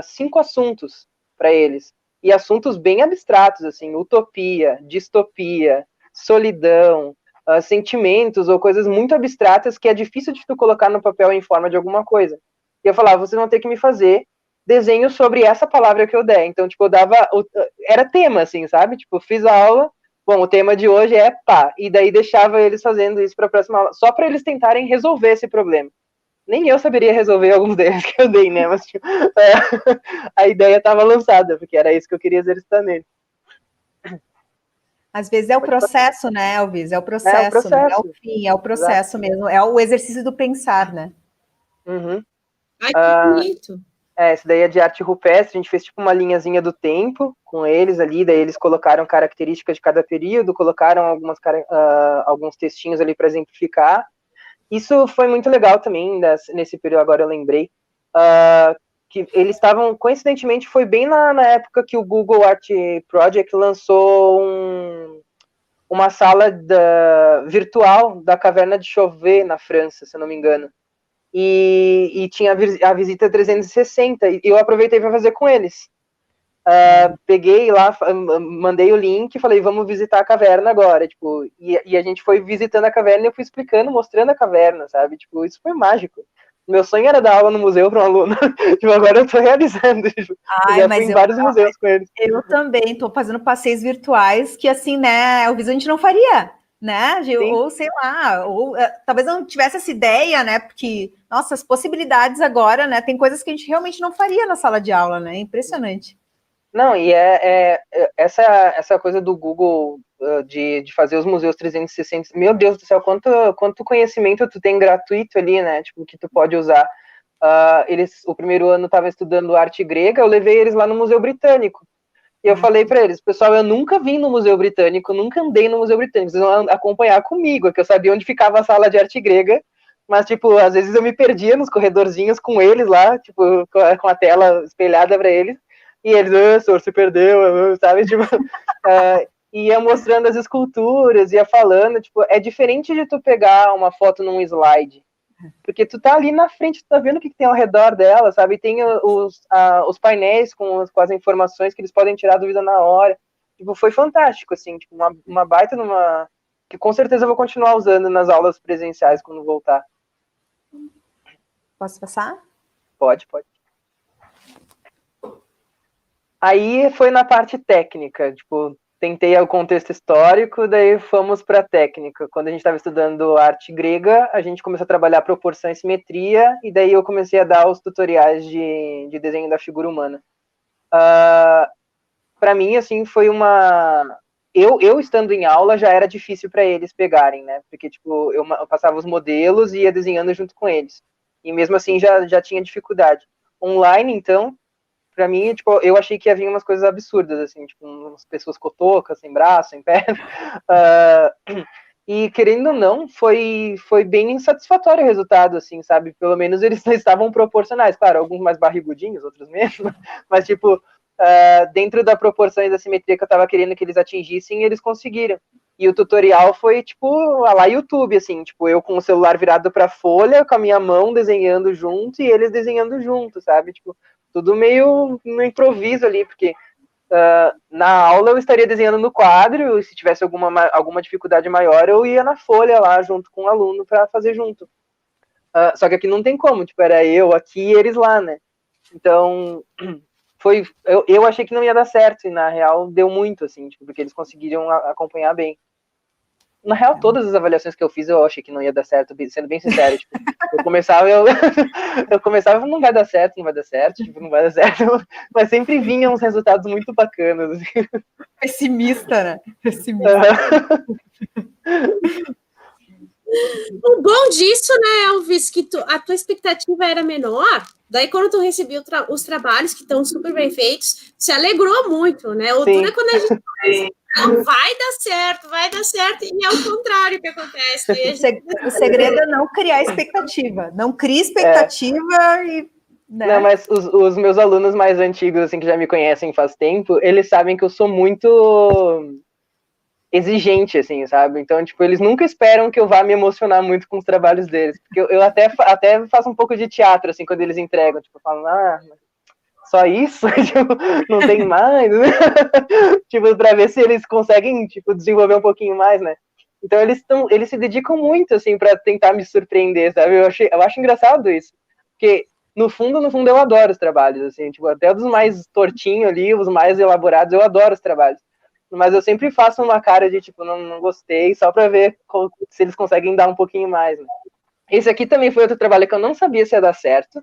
5 assuntos para eles. E assuntos bem abstratos, assim, utopia, distopia, solidão, sentimentos ou coisas muito abstratas que é difícil de tu colocar no papel em forma de alguma coisa. E eu falava, vocês vão ter que me fazer desenho sobre essa palavra que eu der. Então, tipo, eu dava... Era tema, assim, sabe? Tipo, fiz a aula, bom, o tema de hoje é pá. E daí deixava eles fazendo isso para a próxima aula, só para eles tentarem resolver esse problema. Nem eu saberia resolver alguns deles que eu dei, né? Mas tipo, a ideia estava lançada, porque era isso que eu queria exercitar nele. Às vezes é o processo, né, Elvis? É o processo, não é o fim, é o processo mesmo, é o exercício do pensar, né? Uhum. Ai, que bonito. Esse daí é de arte rupestre, a gente fez tipo uma linhazinha do tempo com eles ali, daí eles colocaram características de cada período, colocaram alguns textinhos ali para exemplificar. Isso foi muito legal também, nesse período, agora eu lembrei, que eles estavam, coincidentemente, foi bem na época que o Google Art Project lançou uma sala virtual da Caverna de Chauvet, na França, se eu não me engano. E tinha a visita 360, e eu aproveitei para fazer com eles. Peguei lá, mandei o link, falei, vamos visitar a caverna agora, tipo, e a gente foi visitando a caverna e eu fui explicando, mostrando a caverna, sabe, tipo, isso foi mágico. Meu sonho era dar aula no museu para um aluno, tipo, agora eu tô realizando, tipo, já fui em vários museus com eles. Eu também tô fazendo passeios virtuais que, assim, né, a gente não faria, né, ou sei lá, ou talvez não tivesse essa ideia, né, porque, nossa, as possibilidades agora, né, tem coisas que a gente realmente não faria na sala de aula, né, impressionante. Não, e essa coisa do Google de fazer os museus 360, meu Deus do céu, quanto conhecimento tu tem gratuito ali, né, tipo, que tu pode usar. O primeiro ano estava estudando arte grega, eu levei eles lá no Museu Britânico, e eu falei para eles, pessoal, eu nunca vim no Museu Britânico, nunca andei no Museu Britânico, vocês vão acompanhar comigo, que eu sabia onde ficava a sala de arte grega, mas, tipo, às vezes eu me perdia nos corredorzinhos com eles lá, tipo, com a tela espelhada para eles, e eles, senhor, se perdeu, sabe, tipo, ia mostrando as esculturas, ia falando, tipo, é diferente de tu pegar uma foto num slide, porque tu tá ali na frente, tu tá vendo o que tem ao redor dela, sabe, e tem os painéis com as informações que eles podem tirar dúvida na hora, tipo, foi fantástico, assim, tipo, uma baita que com certeza eu vou continuar usando nas aulas presenciais quando voltar. Posso passar? Pode. Aí foi na parte técnica, tipo, tentei o contexto histórico, daí fomos para a técnica. Quando a gente estava estudando arte grega, a gente começou a trabalhar proporção e simetria, e daí eu comecei a dar os tutoriais de desenho da figura humana. Para mim, assim, foi eu estando em aula já era difícil para eles pegarem, né? Porque, tipo, eu passava os modelos e ia desenhando junto com eles. E mesmo assim já tinha dificuldade. Online, então, pra mim, tipo, eu achei que ia vir umas coisas absurdas, assim, tipo, umas pessoas cotocas, sem braço, sem perna. E, querendo ou não, foi bem insatisfatório o resultado, assim, sabe? Pelo menos eles estavam proporcionais. Claro, alguns mais barrigudinhos, outros menos, mas, tipo, dentro da proporção e da simetria que eu tava querendo que eles atingissem, eles conseguiram. E o tutorial foi, tipo, a lá YouTube, assim, tipo, eu com o celular virado pra folha, com a minha mão desenhando junto, e eles desenhando junto, sabe? Tipo, tudo meio no improviso ali, porque na aula eu estaria desenhando no quadro, e se tivesse alguma dificuldade maior, eu ia na folha lá, junto com o aluno, pra fazer junto. Só que aqui não tem como, tipo, era eu aqui e eles lá, né? Então, eu achei que não ia dar certo, e na real deu muito, assim, tipo, porque eles conseguiram acompanhar bem. Na real, todas as avaliações que eu fiz, eu achei que não ia dar certo, sendo bem sincero. Tipo, eu começava, não vai dar certo, tipo, não vai dar certo. Mas sempre vinham uns resultados muito bacanas. Assim. Pessimista, né? Pessimista. O bom disso, né, Elvis, que a tua expectativa era menor, daí quando tu recebeu os trabalhos que estão super bem feitos, se alegrou muito, né? O duro é quando a gente não vai dar certo, e é o contrário que acontece. O segredo é não criar expectativa. Não cria expectativa e... Né? Não, mas os meus alunos mais antigos, assim, que já me conhecem faz tempo, eles sabem que eu sou muito exigente, assim, sabe? Então, tipo, eles nunca esperam que eu vá me emocionar muito com os trabalhos deles. Porque eu até faço um pouco de teatro, assim, quando eles entregam. Tipo, eu falo, só isso? Tipo, não tem mais? Tipo, pra ver se eles conseguem, tipo, desenvolver um pouquinho mais, né? Então, eles se dedicam muito, assim, pra tentar me surpreender, sabe? Eu acho engraçado isso. Porque, no fundo, eu adoro os trabalhos, assim, tipo, até dos mais tortinhos ali, os mais elaborados, eu adoro os trabalhos. Mas eu sempre faço uma cara de, tipo, não gostei, só pra ver se eles conseguem dar um pouquinho mais, né? Esse aqui também foi outro trabalho que eu não sabia se ia dar certo,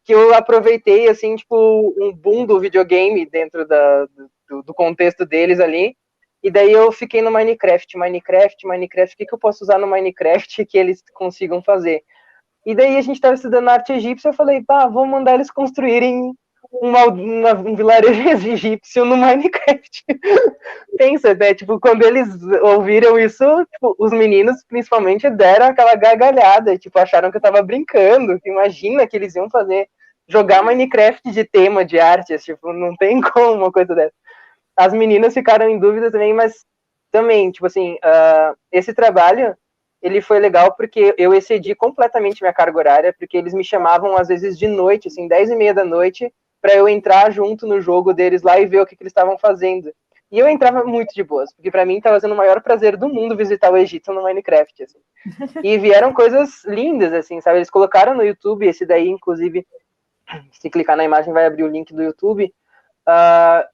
que eu aproveitei, assim, tipo, um boom do videogame dentro do contexto deles ali, e daí eu fiquei no Minecraft, o que eu posso usar no Minecraft que eles consigam fazer? E daí a gente estava estudando arte egípcia, eu falei, vamos mandar eles construírem um vilarejo egípcio no Minecraft. Pensa, né? Tipo, quando eles ouviram isso, tipo, os meninos, principalmente, deram aquela gargalhada, tipo, acharam que eu tava brincando. Imagina que eles iam jogar Minecraft de tema, de artes, tipo, não tem como uma coisa dessa. As meninas ficaram em dúvida também, mas também, tipo assim, esse trabalho, ele foi legal porque eu excedi completamente minha carga horária, porque eles me chamavam, às vezes, de noite, assim, 10h30 da noite, para eu entrar junto no jogo deles lá e ver o que eles estavam fazendo. E eu entrava muito de boas, porque para mim estava sendo o maior prazer do mundo visitar o Egito no Minecraft, assim. E vieram coisas lindas, assim, sabe? Eles colocaram no YouTube, esse daí, inclusive, se clicar na imagem vai abrir o link do YouTube,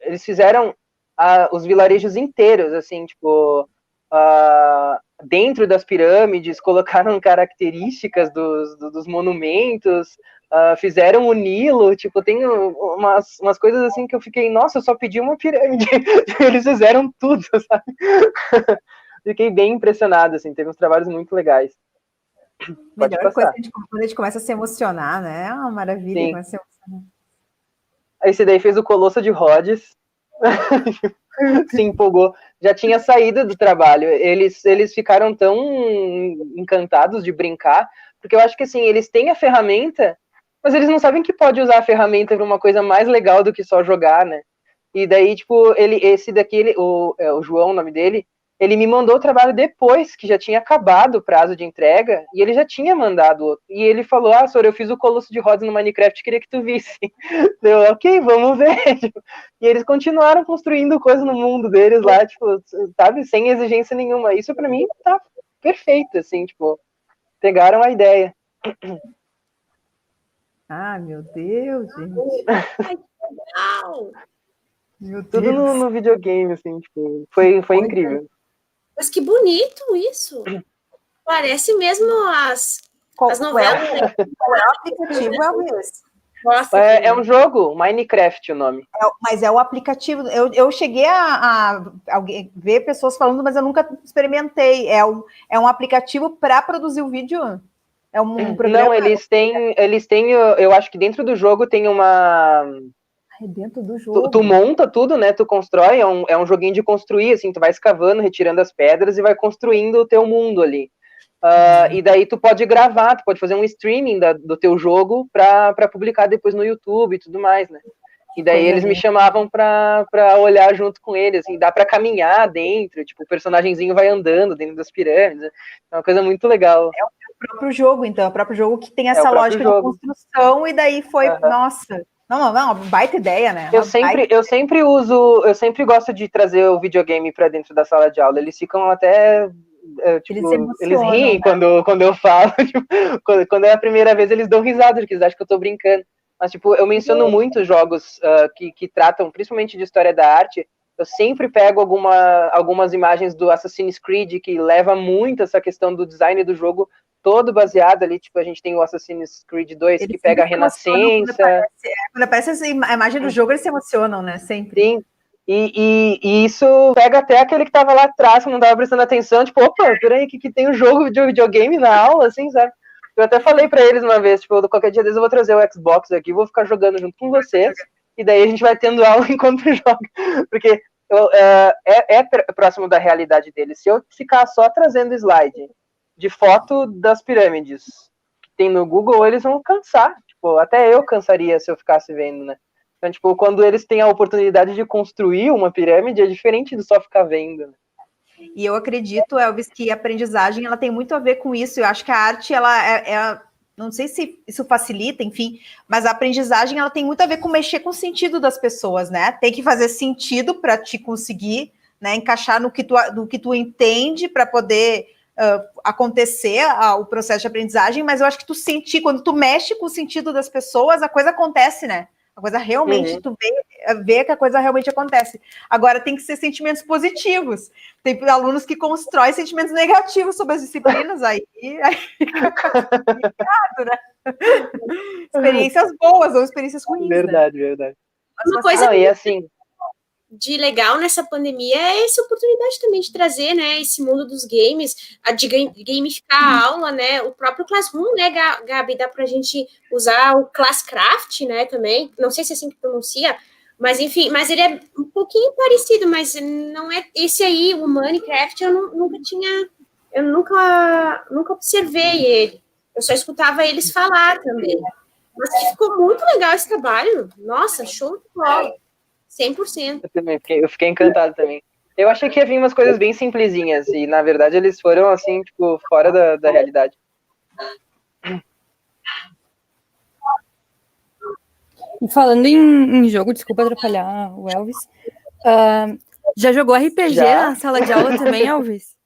eles fizeram os vilarejos inteiros, assim, tipo, dentro das pirâmides, colocaram características dos monumentos, fizeram o Nilo, tipo, tem umas coisas assim que eu fiquei, nossa, eu só pedi uma pirâmide, eles fizeram tudo, sabe? Fiquei bem impressionado, assim, teve uns trabalhos muito legais. Melhor coisa quando a gente começa a se emocionar, né? É uma maravilha. Sim. Começa a se emocionar. Esse daí fez o Colosso de Rhodes, se empolgou, já tinha saído do trabalho, eles ficaram tão encantados de brincar, porque eu acho que assim, eles têm a ferramenta, mas eles não sabem que pode usar a ferramenta para uma coisa mais legal do que só jogar, né? E daí, tipo, esse daqui, o João, o nome dele, ele me mandou o trabalho depois que já tinha acabado o prazo de entrega, e ele já tinha mandado outro. E ele falou, Sora, eu fiz o Colosso de Rhodes no Minecraft, queria que tu visse. Eu, ok, vamos ver. E eles continuaram construindo coisas no mundo deles lá, tipo, sabe, sem exigência nenhuma. Isso pra mim tá perfeito, assim, tipo, pegaram a ideia. Meu Deus, gente. Ai, que legal! Meu Deus. Tudo no videogame, assim, tipo, foi incrível. Mas que bonito isso! Parece mesmo as novelas. Qual é o aplicativo, Elvis? Nossa, é um jogo, Minecraft o nome. Mas é o aplicativo. Eu cheguei a ver pessoas falando, mas eu nunca experimentei. É um aplicativo para produzir o vídeo? É um programa... Não, eles têm, eu acho que dentro do jogo tem uma... Dentro do jogo. Tu monta tudo, né? Tu constrói, é um joguinho de construir, assim, tu vai escavando, retirando as pedras e vai construindo o teu mundo ali. E daí tu pode gravar, tu pode fazer um streaming do teu jogo pra publicar depois no YouTube e tudo mais, né? E daí eles me chamavam pra olhar junto com eles, assim, dá pra caminhar dentro, tipo, o personagemzinho vai andando dentro das pirâmides, é uma coisa muito legal. É o próprio jogo, então, é o próprio jogo que tem essa lógica de construção, e daí foi, nossa, não, baita ideia, né? Eu sempre gosto de trazer o videogame pra dentro da sala de aula, eles ficam até... tipo, eles riem, né? quando eu falo, tipo, quando é a primeira vez eles dão risada, porque eles acham que eu tô brincando. Mas, tipo, eu menciono muitos jogos que tratam, principalmente de história da arte. Eu sempre pego algumas imagens do Assassin's Creed, que leva muito essa questão do design do jogo, todo baseado ali. Tipo, a gente tem o Assassin's Creed 2, que pega a Renascença. Quando aparece a imagem do jogo, eles se emocionam, né? Sempre. Sim. E isso pega até aquele que tava lá atrás, que não tava prestando atenção. Tipo, opa, peraí, que tem um jogo de videogame na aula, assim, sabe? Eu até falei pra eles uma vez, tipo, qualquer dia desses eu vou trazer o Xbox aqui, vou ficar jogando junto com vocês, e daí a gente vai tendo aula enquanto joga, porque é próximo da realidade deles. Se eu ficar só trazendo slide de foto das pirâmides que tem no Google, eles vão cansar, tipo, até eu cansaria se eu ficasse vendo, né? Então, tipo, quando eles têm a oportunidade de construir uma pirâmide, é diferente de só ficar vendo, né? E eu acredito, Elvis, que a aprendizagem ela tem muito a ver com isso. Eu acho que a arte, ela não sei se isso facilita, enfim, mas a aprendizagem ela tem muito a ver com mexer com o sentido das pessoas, né? Tem que fazer sentido para te conseguir, né, encaixar no que tu entende para poder acontecer o processo de aprendizagem, mas eu acho que tu sentir, quando tu mexe com o sentido das pessoas, a coisa acontece, né? A coisa realmente, tu vê que a coisa realmente acontece. Agora, tem que ser sentimentos positivos. Tem alunos que constroem sentimentos negativos sobre as disciplinas, aí fica complicado, né? Experiências boas ou experiências ruins, verdade, né? Verdade. Uma coisa assim... de legal nessa pandemia é essa oportunidade também de trazer, né, esse mundo dos games, de gamificar a aula, né, o próprio Classroom, né, Gabi, dá pra gente usar o Classcraft, né, também, não sei se é assim que pronuncia, mas enfim, mas ele é um pouquinho parecido, mas não é esse aí, o Minecraft, eu nunca observei ele, eu só escutava eles falar também, mas que ficou muito legal esse trabalho, nossa, show de bola. 100%. Eu fiquei encantado também. Eu achei que ia vir umas coisas bem simplesinhas, e na verdade eles foram assim, tipo, fora da realidade. E falando em jogo, desculpa atrapalhar o Elvis, já jogou RPG na sala de aula também, Elvis?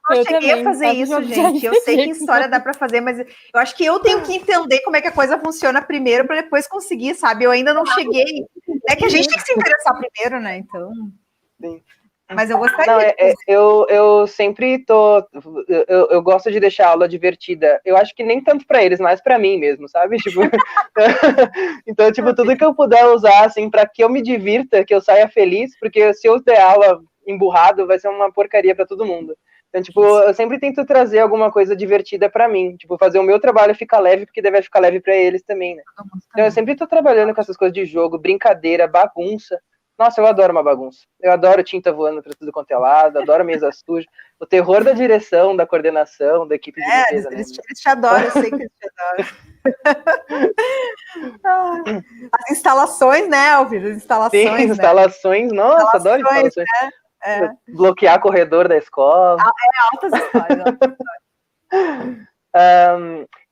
Eu não cheguei a fazer isso, gente. Eu sei que história dá para fazer, mas eu acho que eu tenho que entender como é que a coisa funciona primeiro para depois conseguir, sabe? Eu ainda não cheguei. É que a gente tem que se interessar primeiro, né? Então. Sim. Mas eu gostaria. Eu sempre eu gosto de deixar a aula divertida. Eu acho que nem tanto para eles, mas para mim mesmo, sabe? Tipo, então, tipo, tudo que eu puder usar assim para que eu me divirta, que eu saia feliz, porque se eu der aula emburrado, vai ser uma porcaria para todo mundo. Então, tipo, eu sempre tento trazer alguma coisa divertida para mim, tipo, fazer o meu trabalho ficar leve, porque deve ficar leve para eles também, né? Então, eu sempre tô trabalhando com essas coisas de jogo, brincadeira, bagunça. Nossa, eu adoro uma bagunça. Eu adoro tinta voando pra tudo quanto é lado, adoro mesa suja. O terror da direção, da coordenação, da equipe de limpeza, eles te adoram, eu sei que eles te adoram. As instalações, né, Elvis? As instalações. Sim, instalações, né? Nossa, adoro instalações. Né? Bloquear corredor da escola. Altas histórias.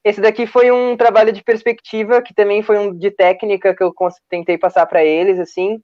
Esse daqui foi um trabalho de perspectiva, que também foi um de técnica que eu tentei passar para eles, assim.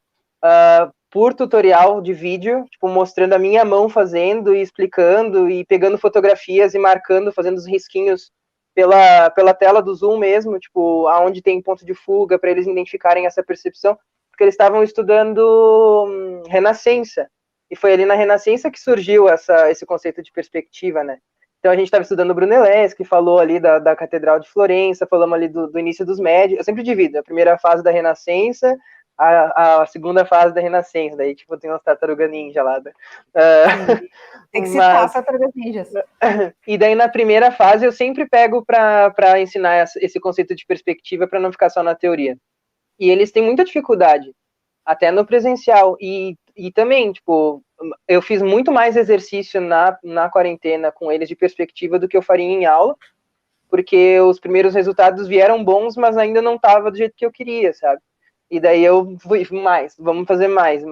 Por tutorial de vídeo, tipo, mostrando a minha mão fazendo e explicando e pegando fotografias e marcando, fazendo os risquinhos pela tela do Zoom mesmo, tipo, aonde tem ponto de fuga, para eles identificarem essa percepção, porque eles estavam estudando Renascença, e foi ali na Renascença que surgiu esse conceito de perspectiva, né? Então a gente estava estudando Brunelleschi, que falou ali da Catedral de Florença, falamos ali do início dos médios, eu sempre divido, a primeira fase da Renascença, a segunda fase da Renascença, daí, tipo, tem umas tartaruga ninja lá. Tem que citar as tartarugas ninjas. E daí, na primeira fase, eu sempre pego para ensinar esse conceito de perspectiva para não ficar só na teoria. E eles têm muita dificuldade, até no presencial. E também, tipo, eu fiz muito mais exercício na quarentena com eles de perspectiva do que eu faria em aula, porque os primeiros resultados vieram bons, mas ainda não estava do jeito que eu queria, sabe? E daí eu fui, vamos fazer mais.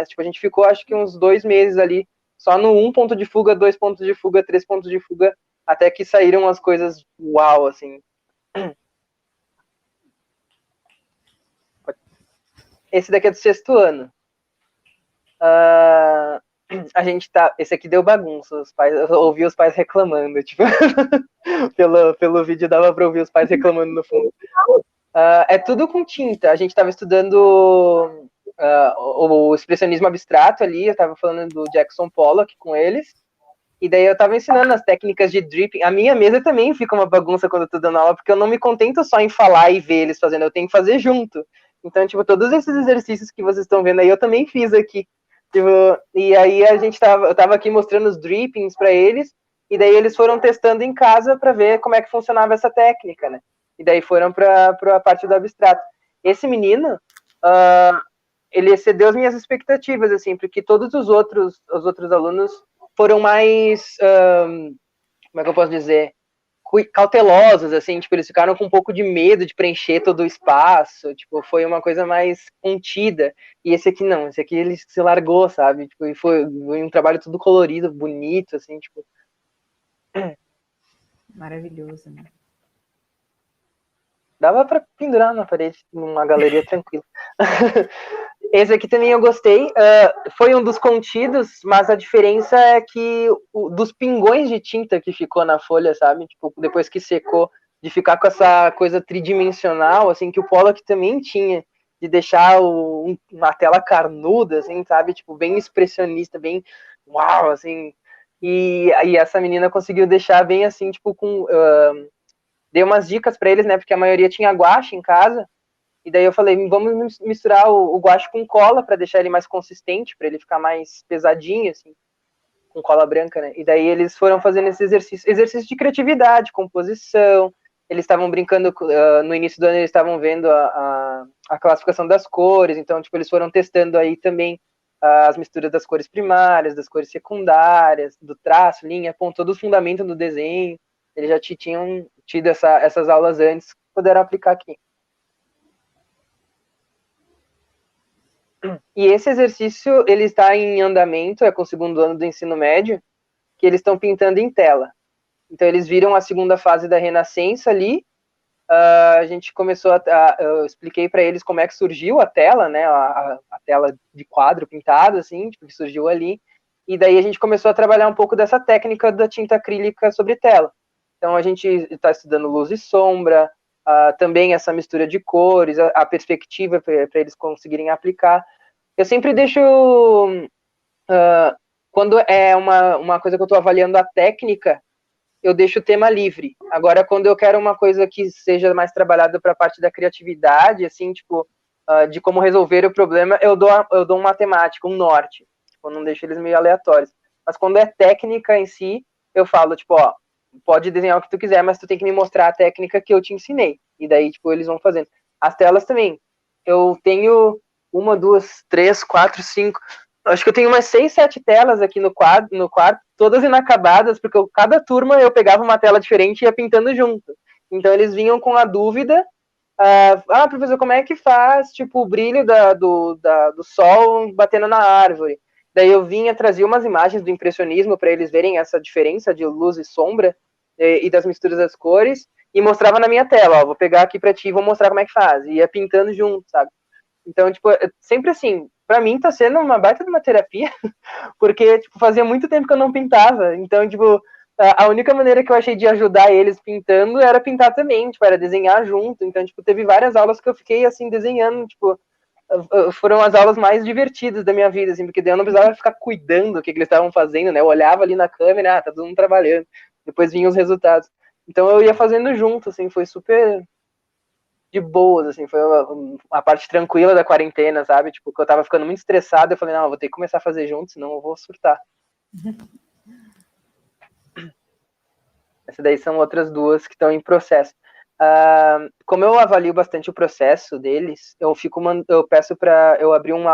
Tipo, a gente ficou, acho que uns 2 meses ali, só no 1 ponto de fuga, 2 pontos de fuga, 3 pontos de fuga, até que saíram as coisas uau, assim. Esse daqui é do 6º ano. A gente tá... Esse aqui deu bagunça, os pais, eu ouvi os pais reclamando, tipo, pelo vídeo dava pra ouvir os pais reclamando no fundo. É tudo com tinta. A gente estava estudando o expressionismo abstrato ali, eu estava falando do Jackson Pollock com eles, e daí eu estava ensinando as técnicas de dripping. A minha mesa também fica uma bagunça quando eu tô dando aula, porque eu não me contento só em falar e ver eles fazendo, eu tenho que fazer junto. Então, tipo, todos esses exercícios que vocês estão vendo aí, eu também fiz aqui. Tipo, e aí eu estava aqui mostrando os drippings para eles, e daí eles foram testando em casa para ver como é que funcionava essa técnica, né? E daí foram para a parte do abstrato. Esse menino, ele excedeu as minhas expectativas, assim, porque todos os outros alunos foram mais, como é que eu posso dizer, cautelosos, assim, tipo, eles ficaram com um pouco de medo de preencher todo o espaço, tipo, foi uma coisa mais contida, e esse aqui não, esse aqui ele se largou, sabe, tipo, e foi um trabalho tudo colorido, bonito, assim, tipo... Maravilhoso, né? Dava pra pendurar na parede, numa galeria tranquila. Esse aqui também eu gostei. Foi um dos contidos, mas a diferença é que dos pingões de tinta que ficou na folha, sabe? Tipo, depois que secou, de ficar com essa coisa tridimensional, assim, que o Pollock também tinha, de deixar uma tela carnuda, assim, sabe? Tipo, bem expressionista, bem uau, assim. E essa menina conseguiu deixar bem assim, tipo, com... dei umas dicas para eles, né? Porque a maioria tinha guache em casa. E daí eu falei, vamos misturar o guache com cola para deixar ele mais consistente, para ele ficar mais pesadinho, assim, com cola branca, né? E daí eles foram fazendo esse exercício de criatividade, composição. Eles estavam brincando, no início do ano eles estavam vendo a classificação das cores, então, tipo, eles foram testando aí também as misturas das cores primárias, das cores secundárias, do traço, linha, ponto, todo o fundamento do desenho. Eles já tinham tido essas aulas antes, puderam aplicar aqui. E esse exercício, ele está em andamento, é com o 2º ano do ensino médio, que eles estão pintando em tela. Então, eles viram a segunda fase da Renascença ali, a gente começou eu expliquei para eles como é que surgiu a tela, né, a tela de quadro pintado, assim, tipo, que surgiu ali, e daí a gente começou a trabalhar um pouco dessa técnica da tinta acrílica sobre tela. Então, a gente está estudando luz e sombra, também essa mistura de cores, a perspectiva para eles conseguirem aplicar. Eu sempre deixo, quando é uma coisa que eu estou avaliando a técnica, eu deixo o tema livre. Agora, quando eu quero uma coisa que seja mais trabalhada para a parte da criatividade, assim, tipo, de como resolver o problema, eu dou um matemático, um norte. Tipo, eu não deixo eles meio aleatórios. Mas quando é técnica em si, eu falo, tipo, ó, pode desenhar o que tu quiser, mas tu tem que me mostrar a técnica que eu te ensinei. E daí, tipo, eles vão fazendo. As telas também. Eu tenho 1, 2, 3, 4, 5... Acho que eu tenho umas 6, 7 telas aqui no quarto, todas inacabadas, porque cada turma eu pegava uma tela diferente e ia pintando junto. Então eles vinham com a dúvida, professor, como é que faz, tipo, o brilho do sol batendo na árvore? Daí eu trazia umas imagens do impressionismo para eles verem essa diferença de luz e sombra e das misturas das cores, e mostrava na minha tela, ó, vou pegar aqui para ti e vou mostrar como é que faz. E ia pintando junto, sabe? Então, tipo, sempre assim, pra mim tá sendo uma baita de uma terapia, porque, tipo, fazia muito tempo que eu não pintava, então, tipo, a única maneira que eu achei de ajudar eles pintando era pintar também, tipo, era desenhar junto, então, tipo, teve várias aulas que eu fiquei, assim, desenhando, tipo, foram as aulas mais divertidas da minha vida, assim, porque daí eu não precisava ficar cuidando do que eles estavam fazendo, né, eu olhava ali na câmera, tá todo mundo trabalhando, depois vinham os resultados, então eu ia fazendo junto, assim, foi super de boas, assim, foi a parte tranquila da quarentena, sabe? Tipo, que eu tava ficando muito estressado, eu falei, não, eu vou ter que começar a fazer junto, senão eu vou surtar. Essas daí são outras duas que estão em processo. Como eu avalio bastante o processo deles, eu peço para eu abrir um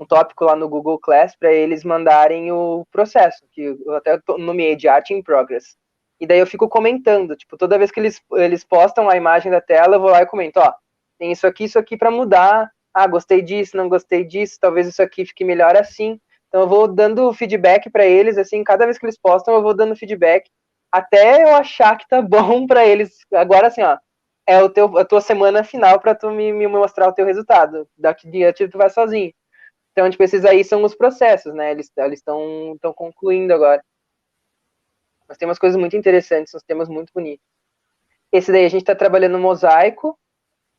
tópico lá no Google Class para eles mandarem o processo, que eu até nomeei de Art in Progress. E daí eu fico comentando, tipo, toda vez que eles postam a imagem da tela, eu vou lá e comento, ó, tem isso aqui para mudar, gostei disso, não gostei disso, talvez isso aqui fique melhor assim. Então eu vou dando feedback para eles, assim, cada vez que eles postam, eu vou dando feedback, até eu achar que tá bom para eles. Agora, assim, ó, é a tua semana final para tu me mostrar o teu resultado. Daqui diante tu vai sozinho. Então, tipo, esses aí são os processos, né? Eles estão concluindo agora. Mas tem umas coisas muito interessantes, uns temas muito bonitos. Esse daí a gente está trabalhando no mosaico.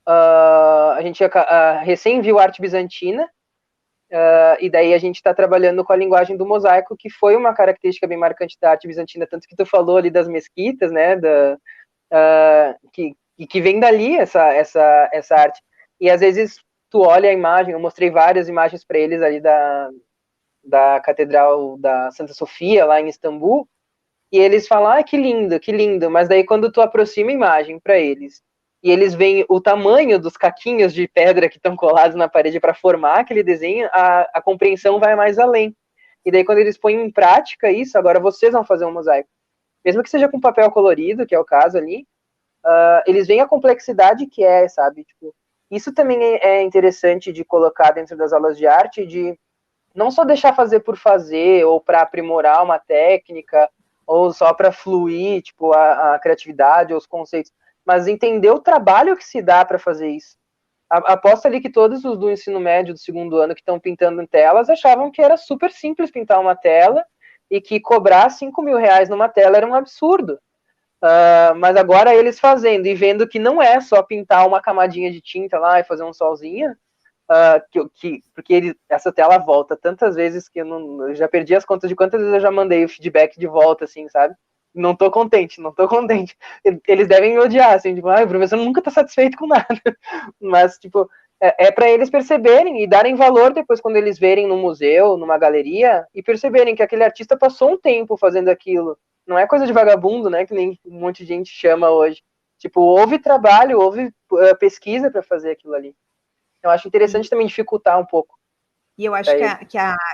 A gente recém viu arte bizantina. E daí a gente está trabalhando com a linguagem do mosaico, que foi uma característica bem marcante da arte bizantina, tanto que tu falou ali das mesquitas, né? Que vem dali essa arte. E às vezes tu olha a imagem, eu mostrei várias imagens para eles ali da Catedral da Santa Sofia, lá em Istambul, e eles falam, que lindo, mas daí quando tu aproxima a imagem para eles, e eles veem o tamanho dos caquinhos de pedra que estão colados na parede para formar aquele desenho, a compreensão vai mais além. E daí quando eles põem em prática isso, agora vocês vão fazer um mosaico. Mesmo que seja com papel colorido, que é o caso ali, eles veem a complexidade que é, sabe? Tipo, isso também é interessante de colocar dentro das aulas de arte, de não só deixar fazer por fazer, ou para aprimorar uma técnica, ou só para fluir, tipo, a criatividade ou os conceitos, mas entender o trabalho que se dá para fazer isso. Aposto ali que todos os do ensino médio do segundo ano que estão pintando em telas achavam que era super simples pintar uma tela e que cobrar 5 mil reais numa tela era um absurdo. Mas agora eles fazendo e vendo que não é só pintar uma camadinha de tinta lá e fazer um solzinho, porque essa tela volta tantas vezes que eu já perdi as contas de quantas vezes eu já mandei o feedback de volta, assim, sabe? Não tô contente. Eles devem me odiar, assim, tipo, o professor nunca tá satisfeito com nada. Mas, tipo, é para eles perceberem e darem valor depois quando eles verem no museu, numa galeria, e perceberem que aquele artista passou um tempo fazendo aquilo. Não é coisa de vagabundo, né, que nem um monte de gente chama hoje. Tipo, houve trabalho, houve pesquisa para fazer aquilo ali. Eu acho interessante também dificultar um pouco. E eu acho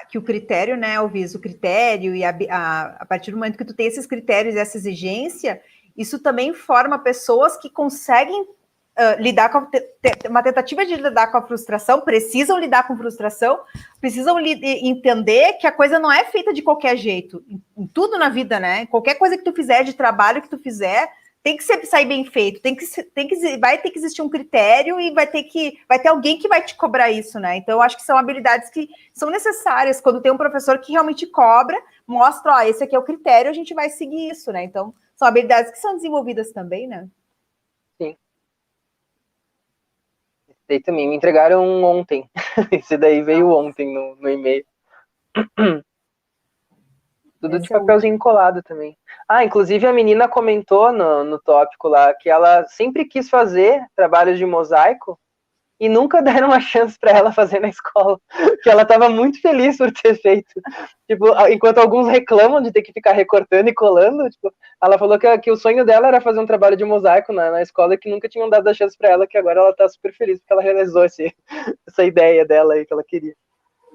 que o critério, né, Elvis, o critério, e a partir do momento que tu tem esses critérios e essa exigência, isso também forma pessoas que conseguem lidar com uma tentativa de lidar com a frustração, precisam lidar com frustração, precisam entender que a coisa não é feita de qualquer jeito, em tudo na vida, né? Qualquer coisa que tu fizer, de trabalho que tu fizer, tem que sair bem feito, vai ter que existir um critério e vai ter alguém que vai te cobrar isso, né? Então, eu acho que são habilidades que são necessárias quando tem um professor que realmente cobra, mostra, esse aqui é o critério, a gente vai seguir isso, né? Então, são habilidades que são desenvolvidas também, né? Sim. Esse daí também me entregaram ontem. Esse daí veio ontem no e-mail. Tudo de papelzinho colado também. Inclusive a menina comentou no tópico lá que ela sempre quis fazer trabalhos de mosaico e nunca deram uma chance para ela fazer na escola, que ela estava muito feliz por ter feito. Tipo, enquanto alguns reclamam de ter que ficar recortando e colando, tipo, ela falou que o sonho dela era fazer um trabalho de mosaico na escola e que nunca tinham dado a chance para ela, que agora ela está super feliz porque ela realizou essa ideia dela aí que ela queria.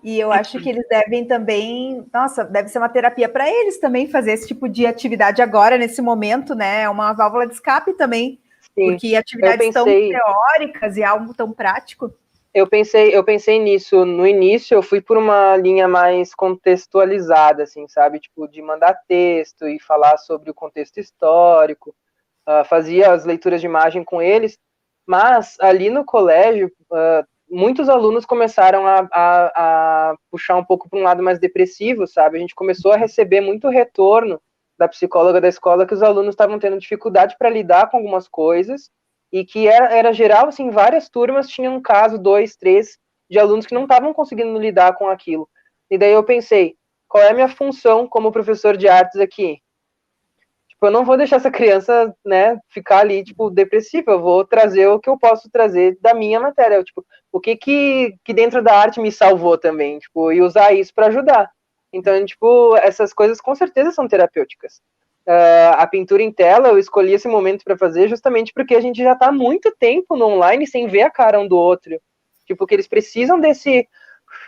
E eu acho que eles devem também, deve ser uma terapia para eles também fazer esse tipo de atividade agora, nesse momento, né? É uma válvula de escape também, sim, porque atividades tão teóricas e algo tão prático. Eu pensei nisso no início, eu fui por uma linha mais contextualizada, assim, sabe? Tipo, de mandar texto e falar sobre o contexto histórico, fazia as leituras de imagem com eles, mas ali no colégio, muitos alunos começaram a puxar um pouco para um lado mais depressivo, sabe? A gente começou a receber muito retorno da psicóloga da escola que os alunos estavam tendo dificuldade para lidar com algumas coisas e que era geral, assim, várias turmas tinham um caso, 2, 3, de alunos que não estavam conseguindo lidar com aquilo. E daí eu pensei, qual é a minha função como professor de artes aqui? Tipo, tipo, eu não vou deixar essa criança, né, ficar ali, tipo, depressiva, eu vou trazer o que eu posso trazer da minha matéria, tipo, o que dentro da arte me salvou também, tipo, e usar isso para ajudar. Então, tipo, essas coisas com certeza são terapêuticas. A pintura em tela, eu escolhi esse momento para fazer justamente porque a gente já está há muito tempo no online sem ver a cara um do outro. Tipo, que eles precisam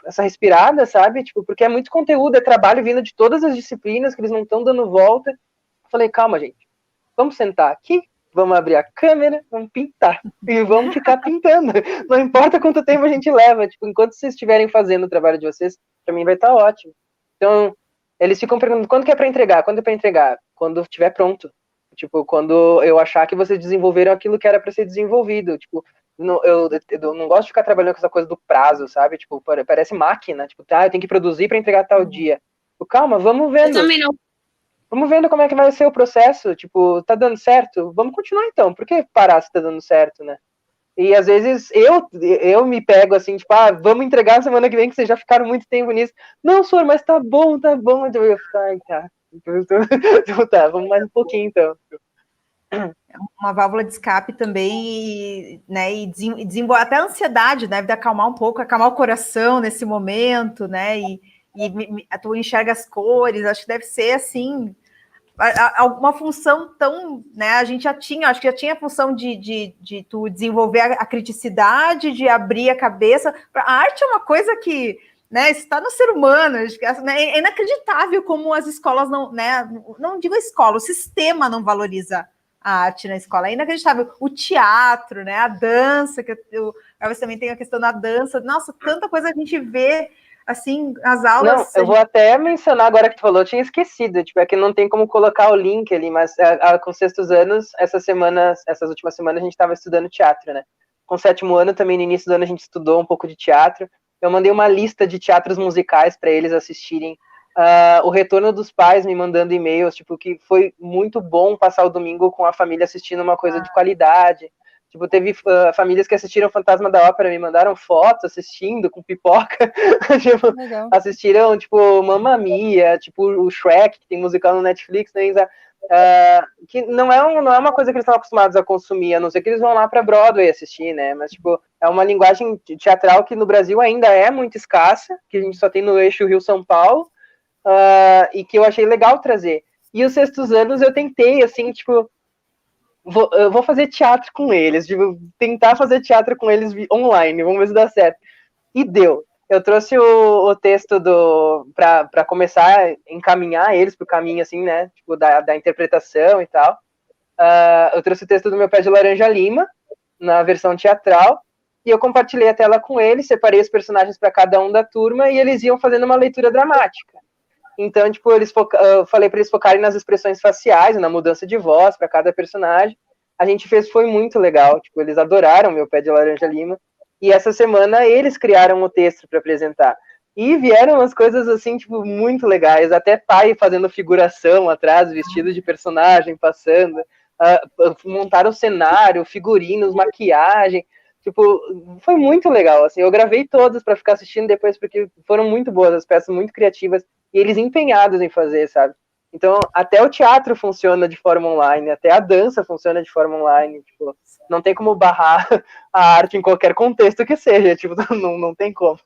essa respirada, sabe? Tipo, porque é muito conteúdo, é trabalho vindo de todas as disciplinas que eles não estão dando volta. Eu falei, calma, gente, vamos sentar aqui, vamos abrir a câmera, vamos pintar. E vamos ficar pintando. Não importa quanto tempo a gente leva, tipo, enquanto vocês estiverem fazendo o trabalho de vocês, para mim vai estar ótimo. Então, eles ficam perguntando, quando que é para entregar? Quando é para entregar? Quando estiver pronto. Tipo, quando eu achar que vocês desenvolveram aquilo que era para ser desenvolvido. Tipo, eu não gosto de ficar trabalhando com essa coisa do prazo, sabe? Tipo, parece máquina. Tipo, tá, eu tenho que produzir para entregar tal dia. Tipo, calma, vamos vendo. Eu também não. Vamos vendo como é que vai ser o processo. Tipo, tá dando certo? Vamos continuar então. Por que parar se tá dando certo, né? E às vezes eu me pego assim, tipo, vamos entregar semana que vem, que vocês já ficaram muito tempo nisso. Não, senhor, mas tá bom, tá bom. Eu fico, ai, tá. Então, tá, vamos mais um pouquinho então. Uma válvula de escape também, né? E desenvolver até a ansiedade, deve acalmar um pouco, acalmar o coração nesse momento, né? E tu enxerga as cores, acho que deve ser assim. Alguma função tão, né, a gente já tinha, acho que já tinha a função de tu desenvolver a criticidade, de abrir a cabeça. A arte é uma coisa que, né, está no ser humano, né, é inacreditável como as escolas não, né, não digo a escola, o sistema não valoriza a arte na escola, é inacreditável. O teatro, né, a dança, que eu também tem a questão da dança, nossa, tanta coisa a gente vê, assim, as aulas... Não, eu vou até mencionar agora que tu falou, eu tinha esquecido, tipo, é que não tem como colocar o link ali, mas com sextos anos, essas últimas semanas a gente estava estudando teatro, né? Com sétimo ano também, no início do ano, a gente estudou um pouco de teatro. Eu mandei uma lista de teatros musicais para eles assistirem. O retorno dos pais me mandando e-mails, tipo, que foi muito bom passar o domingo com a família assistindo uma coisa de qualidade. Tipo, teve famílias que assistiram Fantasma da Ópera, me mandaram fotos assistindo, com pipoca. Tipo, assistiram, tipo, Mamma Mia, tipo, o Shrek, que tem musical no Netflix, né? Que não é uma coisa que eles estão acostumados a consumir, a não ser que eles vão lá para Broadway assistir, né? Mas, tipo, é uma linguagem teatral que no Brasil ainda é muito escassa, que a gente só tem no eixo Rio-São Paulo, e que eu achei legal trazer. E os sextos anos eu tentei, assim, tipo... Eu vou fazer teatro com eles, tipo, tentar fazer teatro com eles online, vamos ver se dá certo. E deu. Eu trouxe o texto para começar a encaminhar eles para o caminho, assim, né, tipo, da interpretação e tal. Eu trouxe o texto do Meu Pé de Laranja Lima, na versão teatral, e eu compartilhei a tela com eles, separei os personagens para cada um da turma, e eles iam fazendo uma leitura dramática. Então, tipo, eu falei para eles focarem nas expressões faciais, na mudança de voz para cada personagem. A gente foi muito legal. Tipo, eles adoraram Meu Pé de Laranja Lima. E essa semana eles criaram o texto para apresentar. E vieram umas coisas assim, tipo, muito legais. Até pai fazendo figuração atrás, vestido de personagem, passando. Montaram o cenário, figurinos, maquiagem. Tipo, foi muito legal, assim. Eu gravei todos para ficar assistindo depois, porque foram muito boas, as peças muito criativas. E eles empenhados em fazer, sabe? Então, até o teatro funciona de forma online, até a dança funciona de forma online. Tipo, não tem como barrar a arte em qualquer contexto que seja. Tipo, não tem como.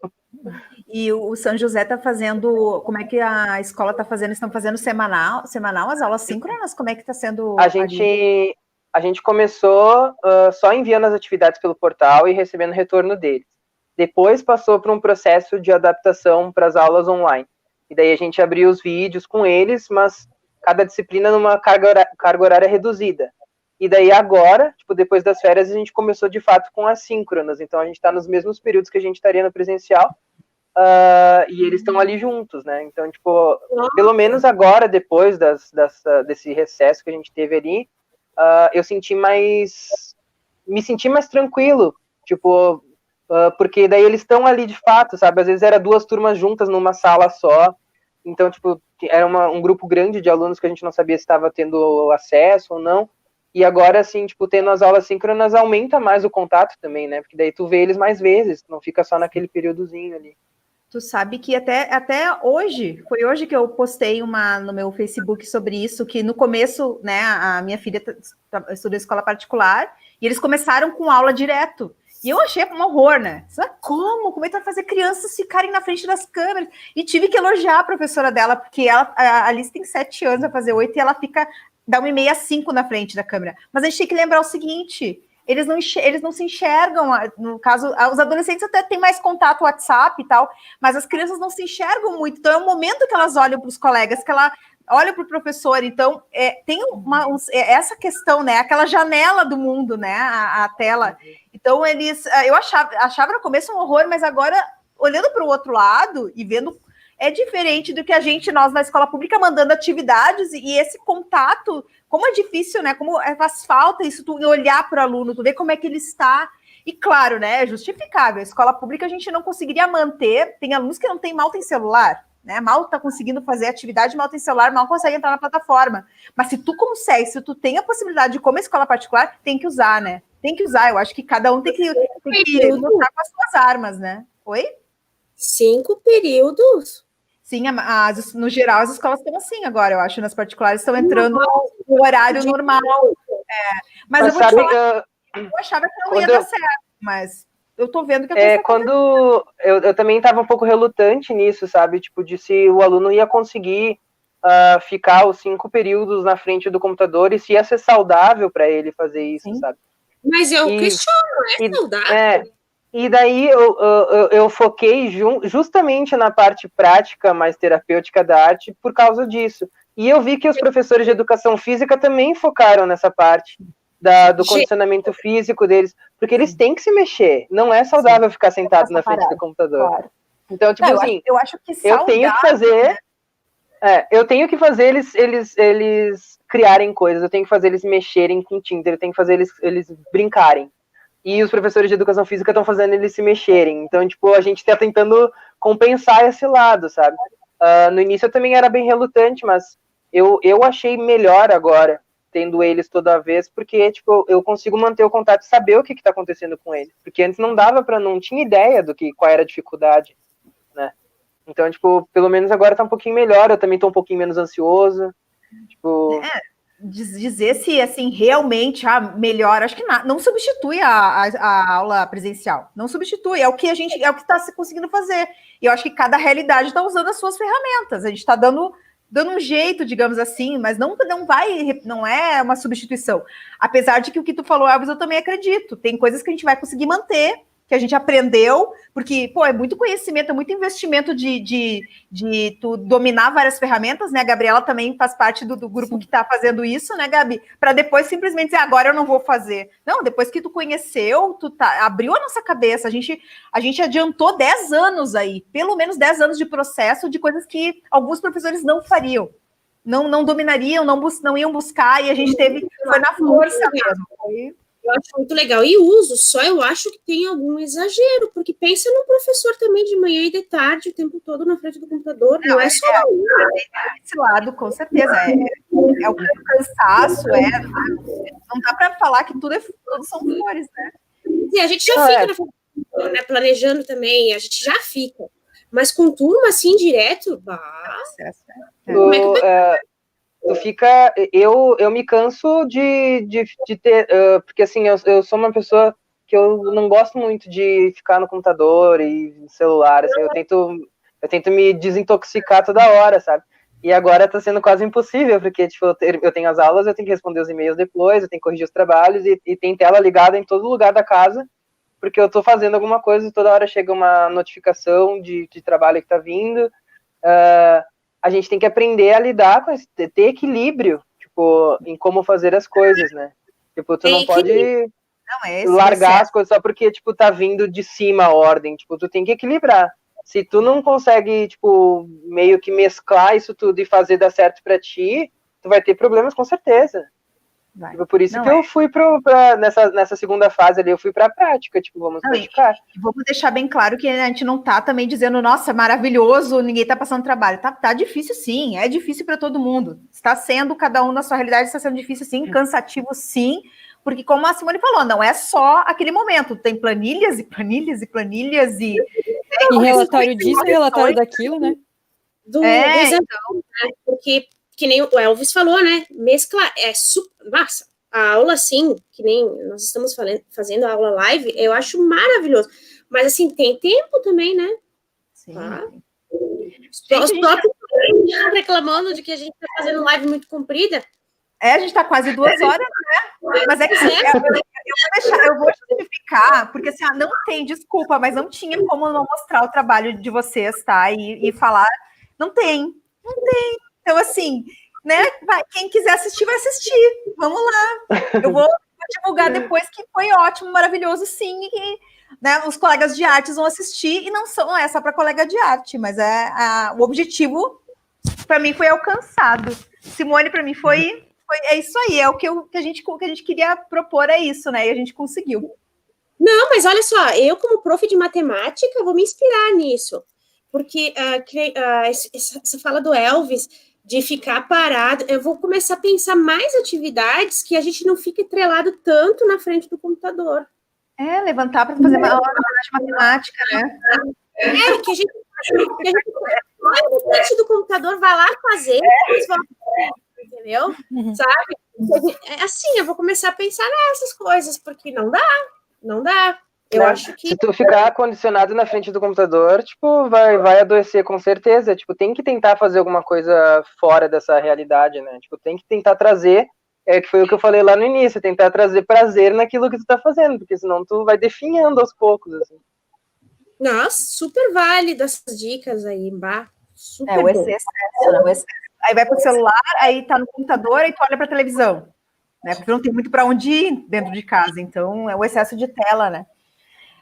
E o São José está fazendo... Como é que a escola está fazendo? Estão fazendo semanal as aulas síncronas? Como é que está sendo? A gente começou só enviando as atividades pelo portal e recebendo retorno deles. Depois passou por um processo de adaptação para as aulas online. E daí a gente abriu os vídeos com eles, mas cada disciplina numa carga horária reduzida. E daí agora, tipo, depois das férias, a gente começou de fato com as síncronas. Então a gente está nos mesmos períodos que a gente estaria no presencial, e eles estão ali juntos, né? Então, tipo, pelo menos agora, depois desse recesso que a gente teve ali, eu me senti mais tranquilo, tipo, porque daí eles estão ali de fato, sabe? Às vezes era 2 turmas juntas numa sala só, então, tipo, era um grupo grande de alunos que a gente não sabia se estava tendo acesso ou não, e agora, assim, tipo, tendo as aulas síncronas aumenta mais o contato também, né? Porque daí tu vê eles mais vezes, não fica só naquele períodozinho ali. Tu sabe que até hoje, foi hoje que eu postei no meu Facebook sobre isso, que no começo, né, a minha filha estuda em escola particular, e eles começaram com aula direto. E eu achei um horror, né? Como? Como é que vai fazer crianças ficarem na frente das câmeras? E tive que elogiar a professora dela, porque a Alice tem 7 anos, vai fazer 8, e ela dá 1h30 às 5 na frente da câmera. Mas a gente tem que lembrar o seguinte... Eles não se enxergam, no caso, os adolescentes até têm mais contato WhatsApp e tal, mas as crianças não se enxergam muito, então é o momento que elas olham para os colegas, que ela olha para o professor, então tem essa questão, né, aquela janela do mundo, né, a tela, então eu achava no começo um horror, mas agora, olhando para o outro lado e vendo, é diferente do que nós na escola pública mandando atividades e esse contato. Como é difícil, né? Como faz falta isso, tu olhar para o aluno, tu ver como é que ele está. E claro, né? É justificável. A escola pública a gente não conseguiria manter. Tem alunos que mal tem celular, né? Mal está conseguindo fazer atividade, mal tem celular, mal consegue entrar na plataforma. Mas se tu consegue, se tu tem a possibilidade de, como a escola particular, tem que usar, né? Tem que usar. Eu acho que cada um tem que lutar com as suas armas, né? Oi? 5 períodos. Sim, no geral, as escolas estão assim agora, eu acho, nas particulares estão entrando no horário normal. Mas eu vou te falar, eu achava que não ia dar certo, mas eu tô vendo que quando eu também estava um pouco relutante nisso, sabe? Tipo, de se o aluno ia conseguir ficar os 5 períodos na frente do computador e se ia ser saudável para ele fazer isso, sim, sabe? Mas eu questiono, é saudável? E daí eu foquei justamente na parte prática, mais terapêutica da arte, por causa disso. E eu vi que os professores de educação física também focaram nessa parte do condicionamento físico deles, porque eles têm que se mexer. Não é saudável ficar sentado na frente do computador. Claro. Então, tipo assim, eu acho que saudável, eu tenho que fazer eles criarem coisas, eu tenho que fazer eles mexerem com tinta, eu tenho que fazer eles brincarem. E os professores de educação física estão fazendo eles se mexerem. Então, tipo, a gente está tentando compensar esse lado, sabe? No início eu também era bem relutante, mas eu achei melhor agora, tendo eles toda vez, porque, tipo, eu consigo manter o contato e saber o que está acontecendo com eles. Porque antes não tinha ideia qual era a dificuldade, né? Então, tipo, pelo menos agora tá um pouquinho melhor, eu também tô um pouquinho menos ansioso. Tipo... dizer se, assim, realmente melhor, acho que não substitui a aula presencial, não substitui, é o que está se conseguindo fazer, e eu acho que cada realidade está usando as suas ferramentas, a gente está dando um jeito, digamos assim, mas não é uma substituição, apesar de que o que tu falou, Elvis, eu também acredito, tem coisas que a gente vai conseguir manter, que a gente aprendeu, porque, é muito conhecimento, é muito investimento de tu dominar várias ferramentas, né? A Gabriela também faz parte do grupo que está fazendo isso, né, Gabi? Para depois simplesmente dizer, agora eu não vou fazer. Não, depois que tu conheceu, abriu a nossa cabeça, a gente adiantou 10 anos aí, pelo menos 10 anos de processo de coisas que alguns professores não fariam, não dominariam, não iam buscar, e a gente foi na força mesmo, Eu acho muito legal. E uso, só eu acho que tem algum exagero, porque pensa num professor também de manhã e de tarde, o tempo todo na frente do computador, não é só esse lado, com certeza. É o cansaço, não dá para falar que tudo são flores, né? E a gente já fica né, planejando também, a gente já fica. Mas com turma assim, direto, como é que tu fica, eu me canso de ter, porque assim, eu sou uma pessoa que eu não gosto muito de ficar no computador e no celular, assim, eu tento me desintoxicar toda hora, sabe? E agora tá sendo quase impossível, porque tipo, eu tenho as aulas, eu tenho que responder os e-mails depois, eu tenho que corrigir os trabalhos, e tem tela ligada em todo lugar da casa, porque eu tô fazendo alguma coisa e toda hora chega uma notificação de trabalho que tá vindo. A gente tem que aprender a lidar com ter equilíbrio, tipo, em como fazer as coisas, né? Tipo, tu não pode largar as coisas só porque, tipo, tá vindo de cima a ordem. Tipo, tu tem que equilibrar. Se tu não consegue, tipo, meio que mesclar isso tudo e fazer dar certo pra ti, tu vai ter problemas com certeza. Tipo, por isso eu fui nessa segunda fase ali, eu fui pra prática, tipo, vamos praticar. Vamos deixar bem claro que a gente não tá também dizendo, nossa, maravilhoso, ninguém tá passando trabalho. Tá difícil sim, é difícil para todo mundo. Está sendo, cada um na sua realidade, está sendo difícil sim, cansativo sim, porque como a Simone falou, não é só aquele momento, tem planilhas e planilhas e planilhas e E relatório disso, relatório daquilo, né? Do exame, né? Porque, que nem o Elvis falou, né? Mescla nossa, a aula, assim, que nem nós estamos fazendo a aula live, eu acho maravilhoso. Mas, assim, tem tempo também, né? Sim. Tá? Os próprios reclamando de que a gente está fazendo live muito comprida. A gente está quase 2 horas, né? Mas é que eu vou justificar, porque assim, não tem, desculpa, mas não tinha como não mostrar o trabalho de vocês, tá? E falar, não tem. Então, assim, né? Quem quiser assistir, vai assistir. Vamos lá. Eu vou divulgar depois que foi ótimo, maravilhoso, sim. E, né, os colegas de artes vão assistir, e não é só para colega de arte, mas o objetivo, para mim, foi alcançado. Simone, para mim, é isso aí, é o que a gente queria propor, é isso, né? E a gente conseguiu. Não, mas olha só, eu, como prof de matemática, vou me inspirar nisso. Porque essa fala do Elvis de ficar parado, eu vou começar a pensar mais atividades que a gente não fique atrelado tanto na frente do computador. Levantar para fazer uma aula de matemática, né? Que a gente vai na frente do computador, vai lá fazer, depois volta, entendeu? Sabe? Assim, eu vou começar a pensar nessas coisas, porque não dá. Eu acho que... Se tu ficar condicionado na frente do computador, tipo, vai adoecer com certeza. Tipo, tem que tentar fazer alguma coisa fora dessa realidade, né? Tipo, tem que tentar trazer, que foi o que eu falei lá no início, tentar trazer prazer naquilo que tu tá fazendo, porque senão tu vai definhando aos poucos, assim. Nossa, super válido essas dicas aí, super o excesso, né? O excesso. Aí vai pro celular, aí tá no computador, aí tu olha pra televisão, né? Porque não tem muito para onde ir dentro de casa, então é o excesso de tela, né?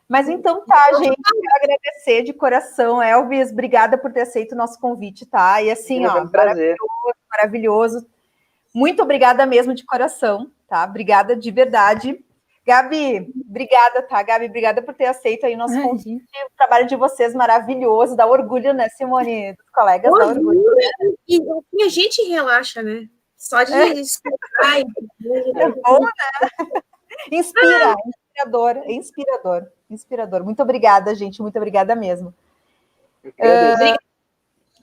Mas então tá, gente, quero agradecer de coração, Elvis, obrigada por ter aceito o nosso convite, tá? E assim, maravilhoso. Muito obrigada mesmo de coração, tá? Obrigada de verdade. Gabi, obrigada, tá? Gabi, obrigada por ter aceito aí o nosso convite. O trabalho de vocês maravilhoso, dá orgulho, né, Simone? Dos colegas, dá orgulho. E a gente relaxa, né? Só de escutar. É bom, né? Inspirador. Muito obrigada, gente. Muito obrigada mesmo.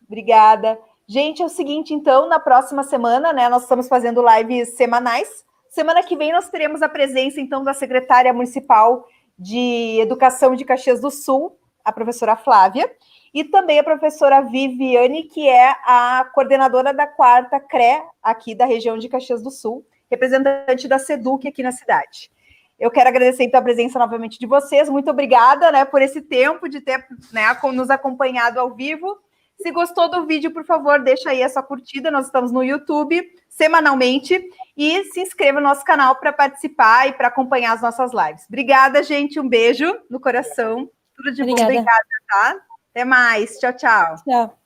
Obrigada. Gente, é o seguinte, então, na próxima semana, né, nós estamos fazendo lives semanais. Semana que vem nós teremos a presença, então, da secretária municipal de Educação de Caxias do Sul, a professora Flávia, e também a professora Viviane, que é a coordenadora da 4ª CRE, aqui da região de Caxias do Sul, representante da SEDUC aqui na cidade. Eu quero agradecer, então, a presença novamente de vocês. Muito obrigada, né, por esse tempo de ter, né, nos acompanhado ao vivo. Se gostou do vídeo, por favor, deixa aí a sua curtida. Nós estamos no YouTube semanalmente. E se inscreva no nosso canal para participar e para acompanhar as nossas lives. Obrigada, gente. Um beijo no coração. Tudo de bom. Obrigada, tá? Até mais. Tchau, tchau. Tchau.